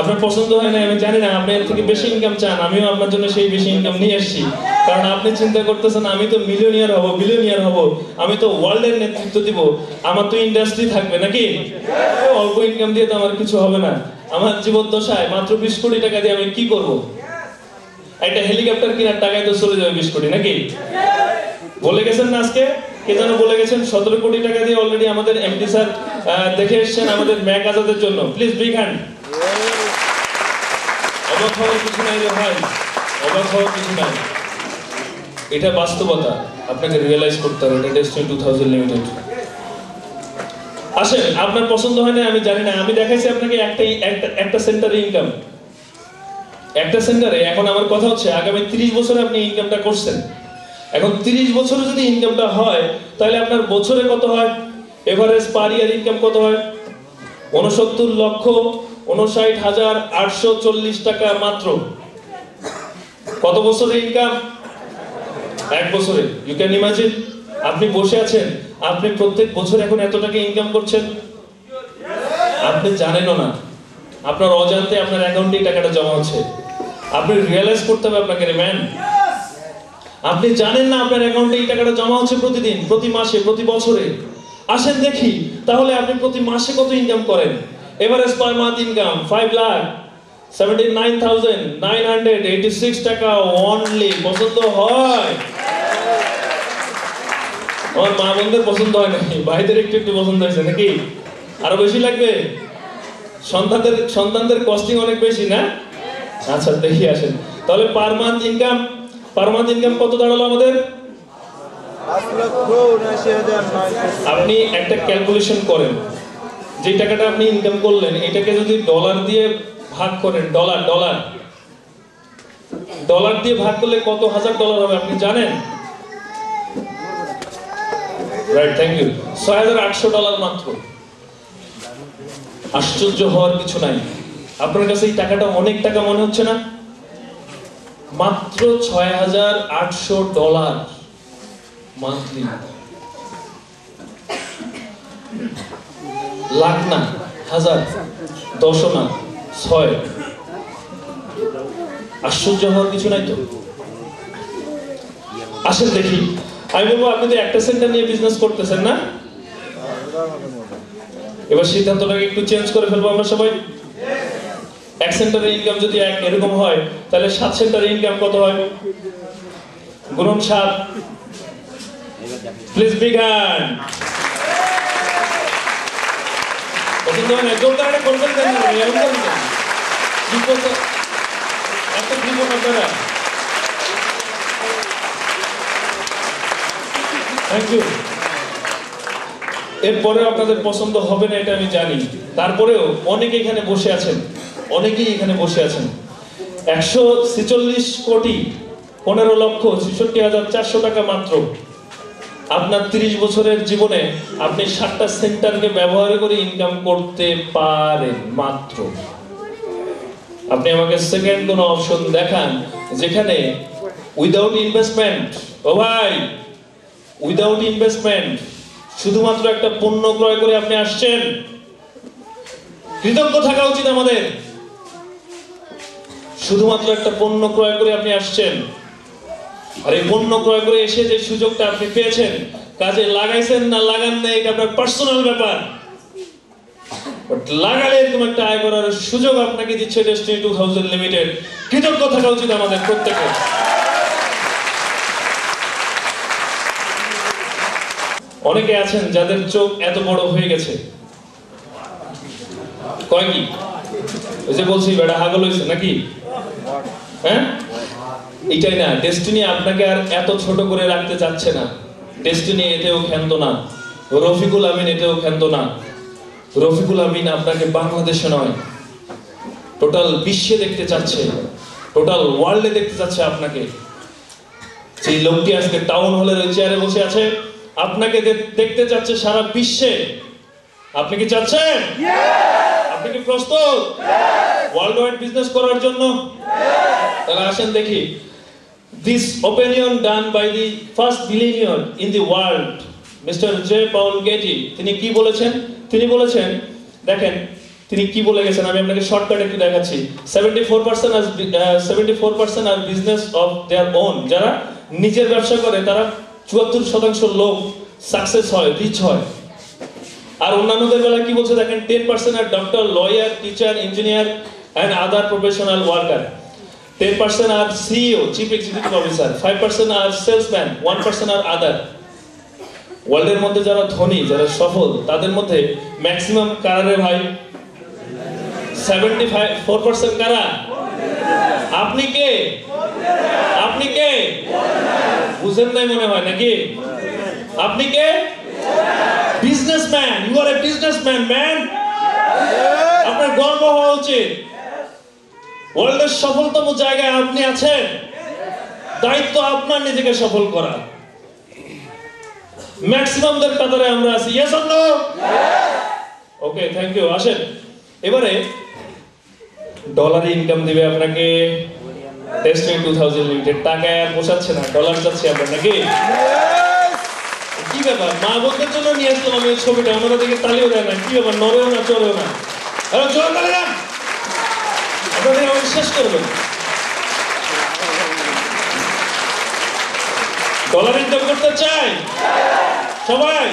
আপনার পছন্দ হয় নাই আমি জানি না, আপনি এর থেকে বেশি ইনকাম চান, আমিও আপনার জন্য সেই বেশি ইনকাম নিয়ে আসছি। কারণ আপনি চিন্তা করতেছেন আমি তো মিলিয়নিয়ার হব, বিলিয়নিয়ার হব, আমি তো ওয়ার্ল্ডের নেতৃত্ব দিব, আমার তো ইন্ডাস্ট্রি থাকবে নাকি? অল্প ইনকাম দিয়ে তো আমার কিছু হবে না। আমার জীবদ্দশায় মাত্র 20 কোটি টাকা দিয়ে আমি কি করব? একটা হেলিকপ্টার কেনার টাকায় তো চলে যাবে 20 কোটি নাকি? বলে গেছেন না আজকে, কে যেন বলে গেছেন 17 কোটি টাকা দিয়ে অলরেডি আমাদের এমডি স্যার দেখে এসেছেন আমাদের ম্যাক আজাদের জন্য। Please big hand. অবাক হওয়ার কিছু নাই রে ভাই, অবাক হওয়ার কিছু নাই, এটা বাস্তবতা, আপনাকে রিয়েলাইজ করতে হবে। এটা ডেস্টিনি 2000 লিমিটেড। আসেন, আপনার পছন্দ হয় না আমি জানি না, আমি দেখাইছি আপনাকে একটা সেন্টারে ইনকাম, একটা সেন্টারে। এখন আমার কথা হচ্ছে আগামী 30 বছরে আপনি ইনকামটা করছেন, এখন 30 বছরে যদি ইনকামটা হয় তাহলে আপনার বছরে কত হয়? এভারেজ পার ইয়ার ইনকাম কত হয়? 69,59,840 টাকা মাত্র। কত বছরের ইনকাম? 1 বছরে। ইউ ক্যান ইমাজিন, আপনি বসে আছেন, আপনি প্রত্যেক বছর এখন এত টাকা ইনকাম করছেন, আপনি জানেনও না, আপনার অজান্তে আপনার অ্যাকাউন্টে টাকাটা জমা হচ্ছে। আপনি রিয়েলাইজ করতে হবে আপনাকে রে ম্যান, আপনি জানেন না আপনার অ্যাকাউন্টে এই টাকাটা জমা হচ্ছে প্রতিদিন, প্রতি মাসে, প্রতি বছরে। আসেন দেখি তাহলে আপনি প্রতি মাসে কত ইনকাম করেন। এভারেজ পার মান্থ ইনকাম 5,79,986 টাকা অনলি। পছন্দ হয়? আমার মা বোনদের পছন্দ হয় নাকি? ভাইদের একটু একটু পছন্দ হয়েছে নাকি? আরো বেশি লাগবে? সন্তানদের কস্টিং অনেক বেশি না? আচ্ছা দেখি আসেন তাহলে পার মান্থ ইনকাম কত দাঁড়ালো আমাদের? 5,79,900। আপনি একটা ক্যালকুলেশন করেন, যে টাকাটা আপনি ইনকাম করলেন এটাকে যদি ডলার দিয়ে ভাগ করেন, ডলার দিয়ে ভাগ করলে কত হাজার ডলার হবে আপনি জানেন? Right, thank you. 6,800 ডলার মাত্র। আশ্চর্য হওয়ার কিছু নাই। আপনার কাছে এই টাকাটা অনেক টাকা মনে হচ্ছে না? মাত্র 6,800 ডলার মান্থলি। লাখ না, হাজার, 10 না, 6। আশ্চর্য হওয়ার কিছু নাই তো? আসেন দেখি, আমি বলবো আপনি তো একটা সেন্টার নিয়ে বিজনেস করতেছেন না? এবার সিদ্ধান্তটাকে একটু চেঞ্জ করে ফেলবো আমরা সবাই। এক সেন্টারের ইনকাম যদি এরকম হয় তাহলে 7 সেন্টারের ইনকাম কত হয়? গুণন 7। Please big hand. পছন্দ হয় না? জোরদার একটা করবেন কেন? এরকম করবেন কেন? একটা জীবন আপনারা। Thank you. এরপরে আপনাদের পছন্দ হবে না এটা আমি জানি, তারপরেও অনেকে এখানে বসে আছেন, 146 কোটি 15,66,400 টাকা মাত্র। আপনার 30 বছরের জীবনে আপনি 7টা সেন্টারকে ব্যবহার করে ইনকাম করতে পারেন মাত্র। আপনি আমাকে সেকেন্ড কোন অপশন দেখান যেখানে উইদাউট ইনভেস্টমেন্ট, ও ভাই, উইদাউট ইনভেস্টমেন্ট শুধুমাত্র একটা পণ্য ক্রয় করে আপনি আসছেন। কৃতজ্ঞ থাকা উচিত আমাদের। শুধুমাত্র একটা পণ্য ক্রয় করে আপনি আসছেন, আর এই পণ্য ক্রয় করে এসে যে সুযোগটা আপনি পেয়েছেন, কাজে লাগাইছেন না লাগান না এটা আপনার পার্সোনাল ব্যাপার, বাট লাগালে এরকম একটা আয় করার সুযোগ আপনাকে দিচ্ছে ডেস্টিনি 2000 লিমিটেড। কৃতজ্ঞ থাকা উচিত আমাদের প্রত্যেকের। অনেকে আছেন যাদের চোখ এত বড় হয়ে গেছে, কয় কি ওই যে বলছি বেটা হাগল হয়েছে নাকি, হ্যাঁ? এটাই না, ডেস্টিনি আপনাকে আর এত ছোট করে রাখতে চাচ্ছে না। ডেস্টিনি এতেও ক্ষান্ত না, রফিকুল আমিন এতেও ক্ষান্ত না। রফিকুল আমিন আপনাকে বাংলাদেশে নয়, টোটাল বিশ্বে দেখতে চাচ্ছে, টোটাল ওয়ার্ল্ডে দেখতে চাচ্ছে আপনাকে। সেই লোকটি আজকে টাউন হলের ওই চেয়ারে বসে আছে, আপনাকে দেখতে চাচ্ছে সারা বিশ্বে। আপনি কি চাচ্ছেন? আপনি কি প্রস্তুত ওয়ার্ল্ড ওয়াইড বিজনেস করার জন্য? তাহলে আসেন দেখি, this opinion done by the first billionaire in the world, Mr. J. Paul Getty, তিনি কি বলেছেন? তিনি বলেছেন, দেখেন তিনি কি বলে গেছেন, আমি আপনাকে শর্টকাট একটু দেখাচ্ছি। 74% আর বিজনেস অফ দেয়ার ওন, যারা নিজের ব্যবসা করে তারা 74% লোক সাকসেস হয়, রিচ হয়। আর অন্যান্যদের বেলা কি বলছে দেখেন, 10% আর doctor, lawyer, teacher, engineer and other professional worker, 10% আর সিইও, চিফ এক্সিকিউটিভ অফিসার, 5% আর সেলসম্যান, 1% আর আদার। ওয়ার্ল্ডের মধ্যে যারা ধনী, যারা সফল, তাদের মধ্যে ম্যাক্সিমাম কারা রে ভাই? 74% কারা? আপনি কে? আপনি কে? বুঝেন নাই মনে হয় নাকি? আপনি কে? Businessman. You are a businessman man. আপনার গর্ব হওয়া উচিত। ওয়ার্ল্ডের সফলতম জায়গায় আপনি আছেন, দায়িত্ব আপনার নিজেকে সফল করা। ম্যাক্সিমামদের কাতারে আমরা আছি। Yes or no? Okay, thank you. আসেন এবারে ডলারে ইনকাম দিবে আপনাকে ডেস্টিনি 2000 লিমিটেড। টাকায় আর পোষাচ্ছে না, ডলার চাচ্ছে আপনার নাকি? কি ব্যাপার? মা বোনদের জন্য নিয়ে আসলাম আমি এই ছবিটা, ওনারা দিকে তালিও দেয় না। কি ব্যাপার? নড়েও না, চড়েও না। জোর করে দেন, আপনাদের আমি শেষ করবেন। ডলার ইনকাম করতে চাই সবাই?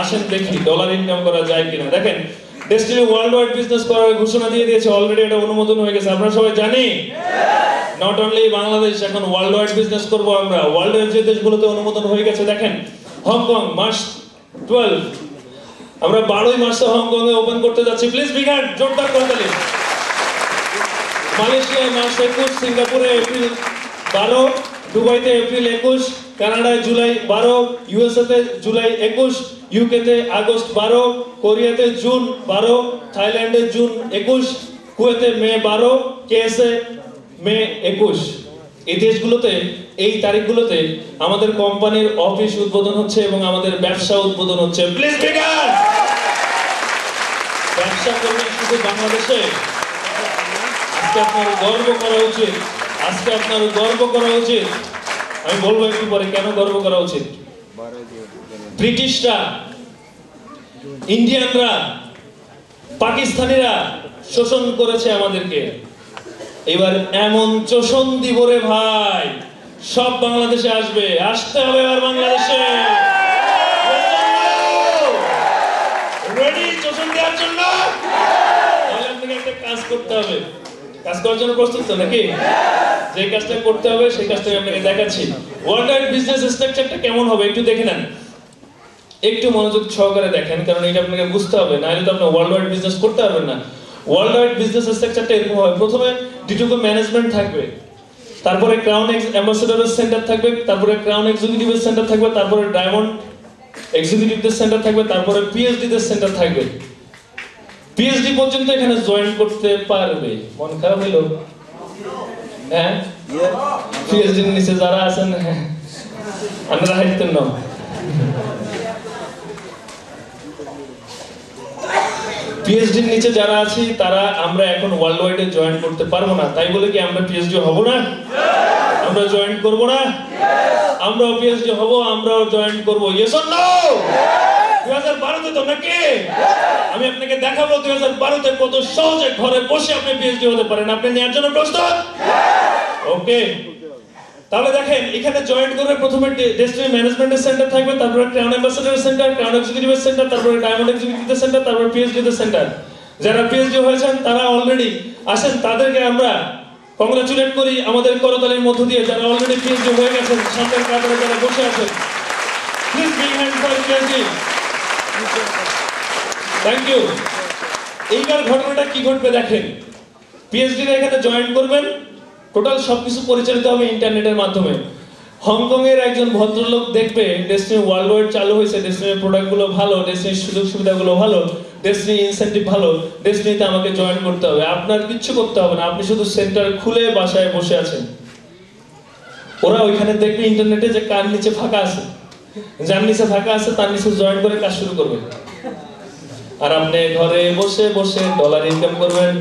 আসেন দেখি ডলার ইনকাম করা যায় কিনা। দেখেন ডেস্টিনি ওয়ার্ল্ড ওয়াইড বিজনেস করার ঘোষণা দিয়ে দিয়েছে, অলরেডি এটা অনুমোদন হয়ে গেছে। আপনারা সবাই জানি, নট অনলি বাংলাদেশ, এখন ওয়ার্ল্ড ওয়াইড বিজনেস করব আমরা। ওয়ার্ল্ডের যে দেশগুলোতে অনুমোদন হয়ে গেছে, দেখেন হংকং মার্চ 12, আমরা 12ই মার্চে হংকং এ ওপেন করতে যাচ্ছি। প্লিজ বিগ হ্যান্ড, জোরদার করতালি। মালয়েশিয়ায় মার্চ 21, সিঙ্গাপুরে এপ্রিল 12, দুবাইতে এপ্রিল 21, কানাডায় জুলাই 12, ইউএসএ তে জুলাই 21, ইউকে তে আগস্ট 12, কোরিয়াতে জুন 12, থাইল্যান্ডে জুন 21, কুয়েতে মে 12, কেএসএ মে 21। এই দেশগুলোতে এই তারিখগুলোতে আমাদের কোম্পানির অফিস উদ্বোধন হচ্ছে এবং আমাদের ব্যবসা উদ্বোধন হচ্ছে। Please began. ব্যবসা করবেন শুধু বাংলাদেশে। আজকে আপনার গর্ব করা উচিত, আজকে আপনার গর্ব করা উচিত। আমি বলবো একটু পরে কেন গর্ব করা উচিত। ব্রিটিশরা, ইন্ডিয়ানরা, পাকিস্তানিরা শোষণ করেছে আমাদেরকে। এবার এমন শোষণ দিব রে ভাই, সব বাংলাদেশে আসবে, আসতে হবে আর বাংলাদেশে। রেডি শোষণ দেওয়ার জন্য? তাহলে আপনাকে একটা কাজ করতে হবে। কাজ করার জন্য প্রস্তুত তো নাকি? যে কাজটা করতে হবে সেই কাজটা আমি আপনাকে দেখাচ্ছি। ওয়ার্ল্ড ওয়াইড বিজনেস স্ট্রাকচারটা কেমন হবে একটু দেখে নেন, একটু মনোযোগ সহকারে দেখেন, কারণ এটা আপনাকে বুঝতে হবে, না হলে তো আপনি ওয়ার্ল্ড ওয়াইড বিজনেস করতে পারবেন না। ওয়ার্ল্ড ওয়াইড বিজনেস স্ট্রাকচারটা এরকম হবে, প্রথমে ডিটোকো ম্যানেজমেন্ট থাকবে, তারপরে ক্রাউন অ্যাম্বাসেডরের সেন্টার থাকবে, তারপরে ক্রাউন এক্সিকিউটিভের সেন্টার থাকবে, তারপরে ডায়মন্ড এক্সিকিউটিভদের সেন্টার থাকবে, তারপরে পিএইচডি দের সেন্টার থাকবে। পিএইচডি পর্যন্ত এখানে জয়েন করতে পারবে। মন খারাপ হলো? হ্যাঁ, পিএইচডি এর নিচে যারা আছেন আমরা হাইতেন না। পিএইচডি এর নিচে যারা আছি তারা আমরা এখন ওয়ার্ল্ড ওয়াইডে জয়েন করতে পারবো না, তাই বলে কি আমরা পিএইচডি হব না? আমরা জয়েন করব না? আমরাও পিএইচডি হব, আমরাও জয়েন করব। Yes or no? 2012 তো নাকি? আমি আপনাকে দেখাবো 2012 কত সহজে ঘরে বসে আপনি পিএইচডি হতে পারেন। আপনি নেওয়ার জন্য প্রস্তুত? ওকে, তাহলে দেখেন এখানে জয়েন করবে প্রথমে ডেস্টিনি ম্যানেজমেন্টের সেন্টার থাকবে, তারপরে crown ambassador centre, crown executive centre, তারপরে ডায়মন্ড এক্সিকিউটিভ সেন্টার, তারপরে পিএইচডি সেন্টার। যারা পিএইচডি হয়েছেন তারা অলরেডি আসেন, তাদেরকে আমরা কংগ্রাচুলেট করি আমাদের করতালির মধ্য দিয়ে। যারা অলরেডি পিএইচডি হয়ে গেছেন সামনের কাতারে যারা বসে আছেন, please big hand for PhD. Thank you. এইবার ঘটনাটা কি ঘটবে দেখেন, পিএইচডি এখানে জয়েন করবেন, টোটাল সবকিছু পরিচালিত হবে ইন্টারনেটের মাধ্যমে। হংকং এর একজন ভদ্রলোক দেখবে ডেস্টিনি ওয়ার্ল্ড ওয়াইড চালু হয়েছে, ডেস্টিনির প্রোডাক্টগুলো ভালো, ডেস্টিনির সুযোগ সুবিধাগুলো ভালো, ডেস্টিনি ইনসেন্টিভ ভালো, ডেস্টিনিতে আমাকে জয়েন করতে হবে। আপনার কিচ্ছু করতে হবে না, আপনি শুধু সেন্টার খুলে বাসায় বসে আছেন। ওরা ওইখানে দেখবে ইন্টারনেটে যে কার নিচে ফাঁকা আছে, যার নিচে ফাঁকা আছে তার নিচে জয়েন করে কাজ শুরু করবে, আর আপনি ঘরে বসে বসে ডলার ইনকাম করবেন।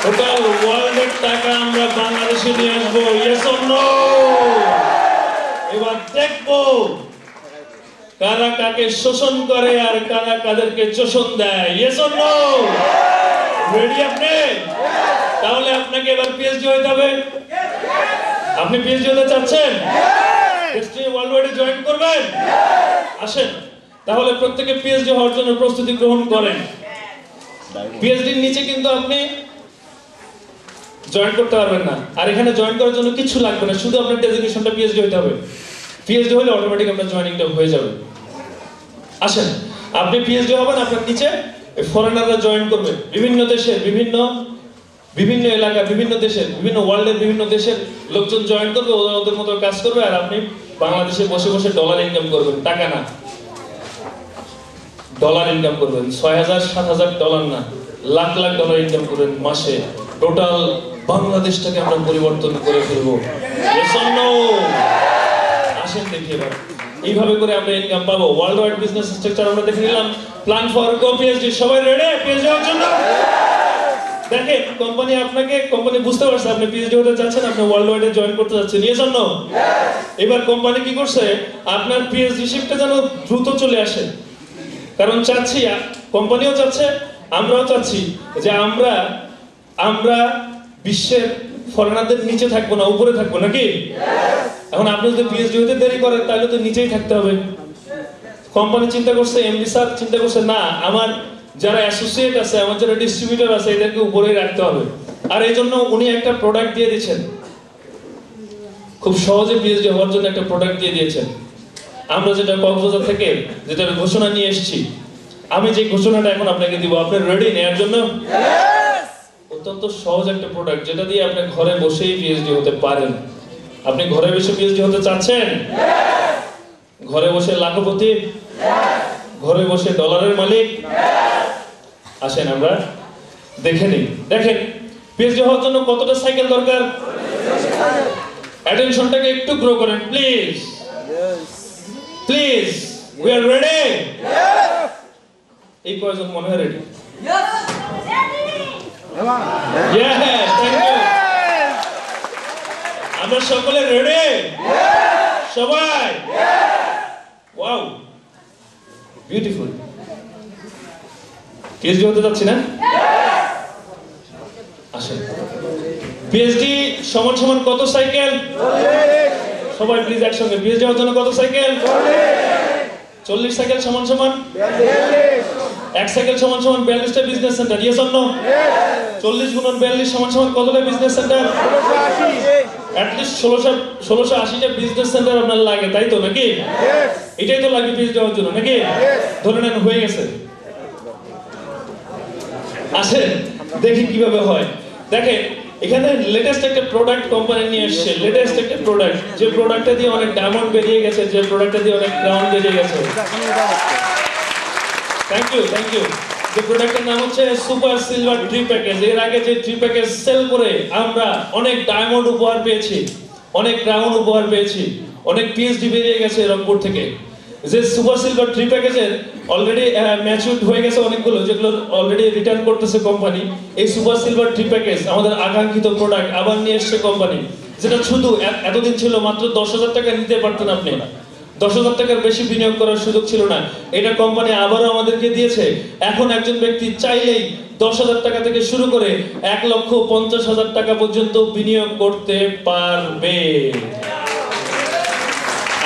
টোটাল ওয়ার্ল্ডের টাকা আমরা বাংলাদেশে নিয়ে আসবো। Yes or no? এবার দেখবো কারা কাকে শোষণ করে আর কারা কাদেরকে শোষণ দেয়। Yes or no? রেডি আপনি? তাহলে আপনাকে এবার পিএইচডি হতে হবে। আপনি পিএইচডি হতে চাচ্ছেন? ডেস্টিনি ওয়ার্ল্ড ওয়াইডে জয়েন করবেন? আসেন তাহলে প্রত্যেকে পিএইচডি হওয়ার জন্য প্রস্তুতি গ্রহণ করেন। পিএইচডির নিচে কিন্তু আপনি জয়েন করতে পারবেন না, আর এখানে জয়েন করার জন্য কিছু লাগবে না, শুধু আপনার ডেজিগনেশনটা পিএইচডি হতে হবে। পিএইচডি হলে অটোমেটিক আপনার জয়েনিংটা হয়ে যাবে। আসেন, আপনি পিএইচডি হবেন, আপনার নিচে ফরেনাররা জয়েন করবে, বিভিন্ন দেশের বিভিন্ন এলাকা, বিভিন্ন দেশের, বিভিন্ন ওয়ার্ল্ডের বিভিন্ন দেশের লোকজন জয়েন করবে, ওরা ওদের মতো কাজ করবে, আর আপনি বাংলাদেশে বসে বসে ডলার ইনকাম করবেন। টাকা না, ডলার ইনকাম করবেন। 6,000 7,000 ডলার না, লাখ লাখ ডলার ইনকাম করবেন মাসে। টোটাল বাংলাদেশটাকে আমরা পরিবর্তন করে ফেলবো। আসেন দেখি এবার এইভাবে করে আমরা ইনকাম পাবো। ওয়ার্ল্ড ওয়াইড বিজনেস স্ট্রাকচার আমরা দেখে নিলাম। Plan for go PhD. সবাই রেডি পিএইচডি হওয়ার জন্য? দেখেন কোম্পানি বুঝতে পারছে আপনি পিএইচডি হতে চাচ্ছেন, আপনি ওয়ার্ল্ড ওয়াইডে জয়েন করতে যাচ্ছেন। নিয়ে জন্য এবার কোম্পানি কি করছে, আপনার পিএইচডি শিপটা যেন দ্রুত চলে আসে। কারণ চাচ্ছি, কোম্পানিও চাচ্ছে, আমরাও চাচ্ছি যে আমরা বিশ্বের ফরেনারদের নিচে থাকবো না, উপরে থাকবো, নাকি? এখন আপনি যদি পিএইচডি হতে দেরি করেন তাহলে তো নিচেই থাকতে হবে। কোম্পানি চিন্তা করছে, এমডি স্যার চিন্তা করছে, না আমার যারা অ্যাসোসিয়েট আছে, আমার যারা ডিস্ট্রিবিউটর আছে, এদেরকে উপরেই রাখতে হবে। আর এই জন্য উনি একটা প্রোডাক্ট দিয়ে দিয়েছেন, খুব সহজে পিএইচডি হওয়ার জন্য একটা প্রোডাক্ট দিয়ে দিয়েছেন। আমরা যেটা কক্সবাজার থেকে যেটা ঘোষণা নিয়ে এসেছি, আমি যে ঘোষণাটা এখন আপনাকে দিব, আপনি রেডি নেওয়ার জন্য? অত্যন্ত সহজ একটা প্রোডাক্ট, যেটা দিয়ে আপনি ঘরে বসেই পিএইচডি হতে পারেন। আপনি ঘরে বসে পিএইচডি হতে চাচ্ছেন? ঘরে বসে লাখপতি, ঘরে বসে ডলারের মালিক? আসেন আমরা দেখে নিই। দেখেন পিএইচডি হওয়ার জন্য কতটা সাইকেল দরকার। অ্যাটেনশনটাকে একটু গ্রো করেন please, please. We are ready? এই কয়জন মনে হয় রেডি? আমরা সকলে রেডি? সবাই? Wow, beautiful. পিএইচডি হতে যাচ্ছি না? আসেন। পিএইচডি সমান সমান কত সাইকেল? সবাই প্লিজ একসঙ্গে। পিএইচডি হওয়ার জন্য কত সাইকেল? 40 সাইকেল সমান সমান 1 সাইকেল সমান সমান 42টা business centre. Yes or no? 40 গুণন 42 সমান সমান কতটা বিজনেস সেন্টার? অ্যাট লিস্ট 1680টা বিজনেস সেন্টার আপনার লাগে, তাই তো নাকি? এটাই তো লাগে পিএইচডি হওয়ার জন্য, নাকি? ধরে নেন হয়ে গেছে। আসেন দেখি কিভাবে হয়। দেখেন এখানে লেটেস্ট একটা প্রোডাক্ট কোম্পানি নিয়ে এসেছে, লেটেস্ট একটা প্রোডাক্ট, যে প্রোডাক্টটা দিয়ে অনেক ডায়মন্ড বেরিয়ে গেছে, যে প্রোডাক্টটা দিয়ে অনেক ক্রাউন বেরিয়ে গেছে। Thank you, thank you. যে প্রোডাক্টের নাম হচ্ছে সুপার সিলভার ট্রি প্যাকেজ। এর আগে যে ট্রি প্যাকেজ সেল করে আমরা অনেক ডায়মন্ড উপহার পেয়েছি, অনেক ক্রাউন উপহার পেয়েছি, অনেক পিএইচডি বেরিয়ে গেছে রংপুর থেকে। যে সুপার সিলভার ট্রি প্যাকেজের অলরেডি ম্যাচুরড হয়ে গেছে অনেকগুলো, যেগুলো অলরেডি রিটার্ন করতেছে কোম্পানি। এই সুপার সিলভার ট্রি প্যাকেজ আমাদের আকাঙ্ক্ষিত প্রোডাক্ট আবার নিয়ে এসছে কোম্পানি, যেটা শুধু এতদিন ছিল মাত্র 10,000 টাকা নিতে পারতেন আপনি। 10,000 টাকার বেশি বিনিয়োগ করার সুযোগ ছিল না, এটা কোম্পানি আবারও আমাদেরকে দিয়েছে। এখন একজন ব্যক্তি চাইলেই 10,000 টাকা থেকে শুরু করে 1,50,000 টাকা পর্যন্ত বিনিয়োগ করতে পারবে।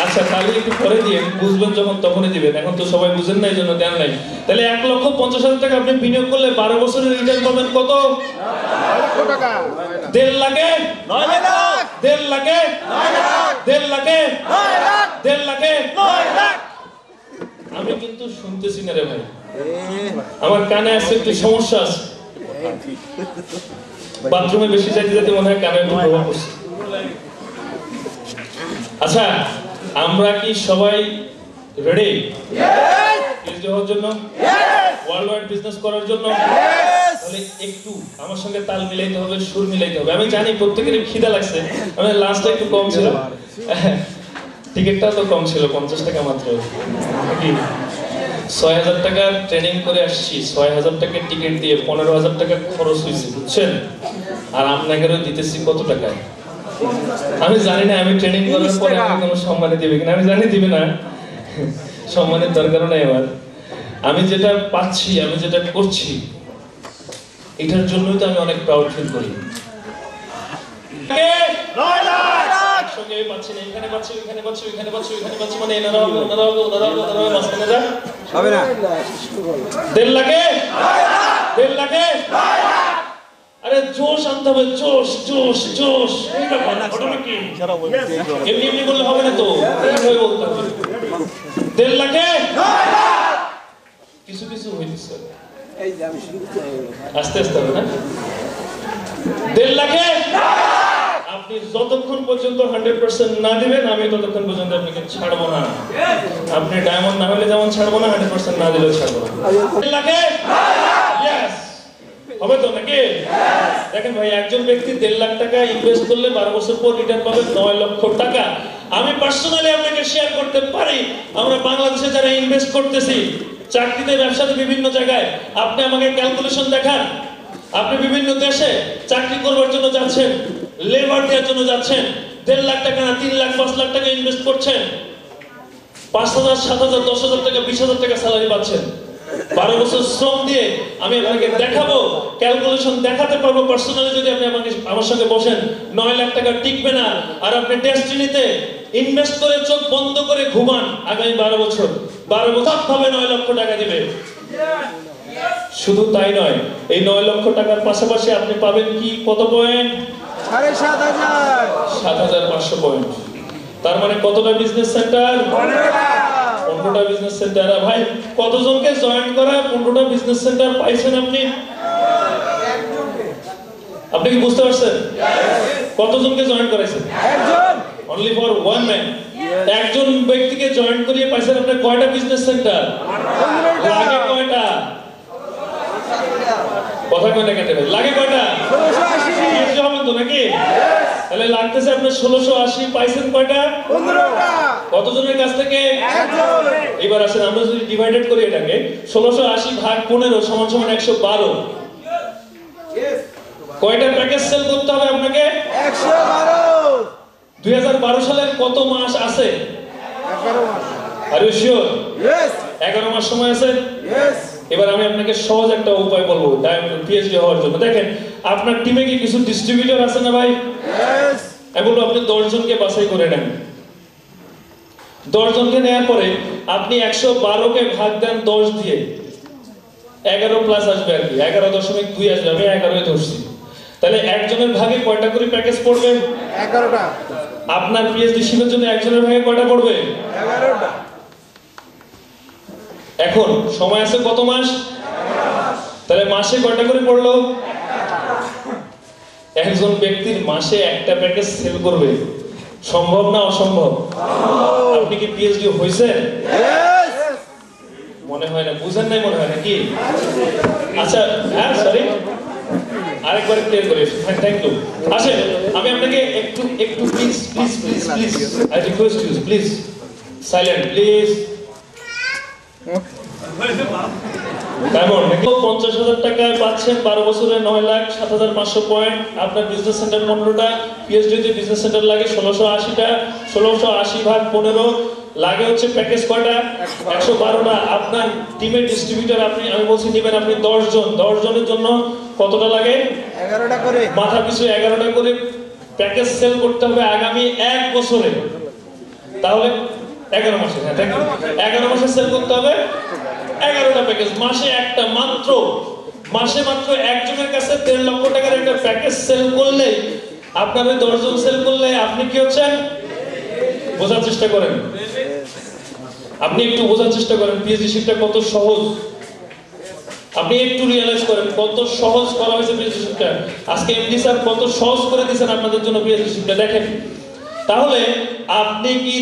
আচ্ছা, তাহলে একটু পরে দিয়ে বুঝবেন, যখন তখনই দিবেন, এখন তো সবাই বুঝেন না, এই জন্য দেন নাই। তাহলে 1,50,000 টাকা আপনি বিনিয়োগ করলে 12 বছরের রিটার্ন পাবেন কত? 1.5 লাখে 9 লাখ, 1.5 লাখে 9 লাখ, 1.5 লাখে 9 লাখ, 1.5 লাখে 9 লাখ। আমি কিন্তু শুনতেছি না রে ভাই, আমার কানে আছে একটু সমস্যা আছে। বাথরুমে বেশি যাইতে যাইতে মনে হয় কানে একটু প্রভাব পড়ছে। আচ্ছা, আমরা কি সবাই রেডি পিএইচডি হওয়ার জন্য, ওয়ার্ল্ড ওয়াইড বিজনেস করার জন্য? তাহলে একটু আমার সঙ্গে তাল মিলাইতে হবে, সুর মিলাইতে হবে। আমি জানি প্রত্যেকেরই খিদা লাগছে, আমাদের লাস্টটা একটু কম ছিল, টিকিটটাও তো কম ছিল, 50 টাকা মাত্র। কি 6,000 টাকা ট্রেনিং করে আসছি, 6,000 টাকা টিকিট দিয়ে 15,000 টাকা খরচ হয়েছে, বুঝছেন? আর আপনাদেরও দিতেছি কত টাকায়? আমি জানি না আমি ট্রেনিং করার পরে আমি কোনো সম্মানে দিবে কিনা, আমি জানি দিবে না, সম্মানের দরকারও নাই আমার। আমি যেটা পাচ্ছি, আমি যেটা করছি, এটার জন্যই তো আমি অনেক প্রাউড ফিল করি। একসঙ্গে পাচ্ছি না, এখানে পাচ্ছি, ওইখানে পাচ্ছি, ওইখানে পাচ্ছি, ওইখানে পাচ্ছি, মানে এনারা হবে, ওনারা হবে, ওনারা হবে, ওনারা হবে, মাঝখানে যা হবে না। 1.5 লাখে 1.5 লাখে। আরে জোশ আনতে হবে, জোশ জোশ জোশ। ঘটনা কি? এমনি এমনি বললে হবে না তো, এইভাবে বলতে হবে। 1.5 লাখে কিছু কিছু হইতেছে, আস্তে আস্তে হবে না। 1.5 লাখে আপনি যতক্ষণ পর্যন্ত 100% না দিবেন, আমি ততক্ষণ পর্যন্ত আপনাকে ছাড়বো না। আপনি ডায়মন্ড না হলে যেমন ছাড়বো না, 100% না দিলেও ছাড়বো না। 1.5 লাখে ইয়েস হবে তো নাকি? দেখেন ভাই, একজন ব্যক্তি 1.5 লাখ টাকা ইনভেস্ট করলে 12 বছর পর রিটার্ন পাবে 9 লক্ষ টাকা। আমি পার্সোনালি আপনাকে শেয়ার করতে পারি, আমরা বাংলাদেশে যারা ইনভেস্ট করতেছি, চাকরিতে, ব্যবসাতে, বিভিন্ন জায়গায়, আপনি আমাকে ক্যালকুলেশন দেখান। আপনি বিভিন্ন দেশে চাকরি করবার জন্য যাচ্ছেন, লেবার দেওয়ার জন্য যাচ্ছেন, 1.5 লাখ টাকা না 3 লাখ 5 লাখ টাকা ইনভেস্ট করছেন, 5,000 7,000 10,000 টাকা 20,000 টাকা স্যালারি পাচ্ছেন। 12 বছর শ্রম দিয়ে আমি আপনাকে দেখাবো, ক্যালকুলেশন দেখাতে পারবো পার্সোনালি। যদি আপনি আমার সঙ্গে বসেন, 9 লাখ টাকা টিকবে না। আর আপনি ডেস্টিনিতে ইনভেস্ট করে চোখ বন্ধ করে ঘুমান, আগামী 12 বছর ভাবে 9 লক্ষ টাকা দিবে। শুধু তাই নয়, এই 9 লক্ষ টাকার পাশাপাশি আপনি পাবেন কি, কত পয়েন্ট? 7,500 7,500 পয়েন্ট। তার মানে কতটা বিজনেস সেন্টার? 15টা বিজনেস সেন্টার। ভাই, কতজনকে জয়েন করা 15টা বিজনেস সেন্টার পাইছেন আপনি? আপনি কি বুঝতে পারছেন? কতজনকে জয়েন করাইছেন? একজন। Only for one man. একজন ব্যক্তিকে জয়েন করিয়ে পাইছেন আপনি কয়টা বিজনেস সেন্টার? লাগে কয়টা? কথা কয় না কেন ভাই? লাগে কয়টা? 1680 হবে তো নাকি? তাহলে লাগতেছে আপনি 1680, পাইছেন কয়টা? 15টা। কতজনের কাছ থেকে? একজন। এবার আসেন আমরা যদি ডিভাইডেড করি এটাকে, 1680 ভাগ 15 সমান সমান 112। কয়টা প্যাকেজ সেল করতে হবে আপনাকে? 112। 2012 সালের কত মাস আছে? 11 মাস। Are you sure? ইয়েস। 11 মাস সময় আছে? ইয়েস। এবার আমি আপনাকে সহজ একটা উপায় বলবো পিএইচডি হওয়ার জন্য। দেখেন, আপনার টিমে কি কিছু ডিস্ট্রিবিউটর আছে না ভাই? ইয়েস। এগুলো আপনি 10 জনকে বাছাই করে নেন। 10 জনকে নেওয়ার পরে আপনি 112কে ভাগ দেন 10 দিয়ে, 11 প্লাস আসবে আর কি, 11.2 আসবে। আমি 11 ধরছি। তাহলে একজনের ভাগে কয়টা করে প্যাকেজ পড়বে? 11টা। আপনার পিএইচডি শিপের জন্য একজনের ভাগে কয়টা পড়বে? 11টা। এখন সময় আছে কত মাস? তাহলে মাসে কয়টা করে পড়লো? একজন ব্যক্তির মাসে একটা প্যাকেজ সেল করবে, সম্ভব না অসম্ভব? আপনি কি পিএইচডি হইছেন? ইয়েস। মনে হয় না, বুঝেন নাই মনে হয় নাকি? আচ্ছা, হ্যাঁ সরি, আরেকবার ক্লিয়ার করে থ্যাংক ইউ। আসেন, আমি আপনাকে একটু একটু please please please please I request you, please silent please. কেমন নাকি? 50,000 টাকায় পাচ্ছেন 12 বছরে 9 লাখ 7,500 পয়েন্ট। আপনার বিজনেস সেন্টার 15টা, পিএইচডি তে বিজনেস সেন্টার লাগে 1680টা। 1680 ভাগ 15 লাগে হচ্ছে প্যাকেজ কয়টা 112টা। আপনার টিমের ডিস্ট্রিবিউটর আমি বলছি নেবেন আপনি 10 জন, 10 জনের জন্য কতটা লাগে 11টা করে মাথা পিছু 11টা করে প্যাকেজ সেল করতে হবে আগামী 1 বছরে। তাহলে 11 মাসে, হ্যাঁ 11 মাসে সেল করতে হবে 11টা প্যাকেজ, মাসে একটা মাত্র, মাসে মাত্র একজনের কাছে 1.5 লক্ষ টাকার একটা প্যাকেজ সেল করলে আপনার ওই 10 জন সেল করলে আপনি কি হচ্ছেন বোঝার চেষ্টা করেন, আপনি একটু বোঝার চেষ্টা করেন পিএইচডি শিপটা কত সহজ। আপনি একটু রিয়ালাইজ করেন কত সহজ করা হয়েছে পিএইচডি শিপটা। আজকে এমডি স্যার কত সহজ করে দিয়েছেন আপনাদের জন্য পিএইচডি শিপটা দেখেন। তাহলে আপনি কি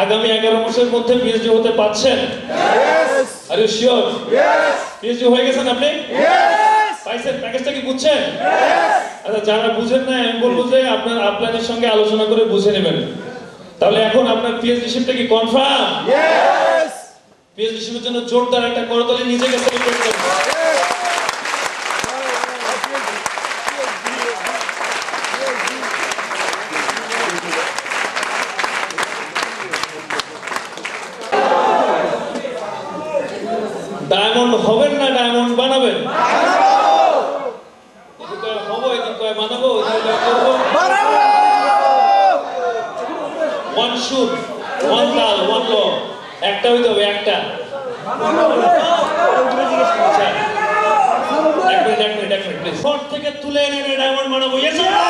আগামী 11 মাসের মধ্যে পিএইচডি হতে পারছেন? Yes! Are you sure? Yes! PhD হয়ে গেছেন আপনি? Yes! পাইছেন? প্যাকেজটা কি বুঝছেন? Yes! আচ্ছা যারা বুঝেন না আমি বলবো যে আপনার আপনাদের সঙ্গে আলোচনা করে বুঝে নেবেন। তাহলে এখন আপনার পিএইচডি শিপটা কি কনফার্ম? Yes! পিএইচডি শিপের জন্য জোরদার একটা করতালি নিজেকে সেলিব্রেট করুন। ডায়মন্ড হবেন না ডায়মন্ড বানাবেন? এদিকে হবো, এদিকে বানাবো, এদিকে করবো। ওয়ান শুট, ওয়ান তাল, ওয়ান ল, একটা হইতে হবে একটা। আচ্ছা, এক মিনিট প্লিজ। শর্ট থেকে তুলে এনে ডায়মন্ড বানাবো, yes or no?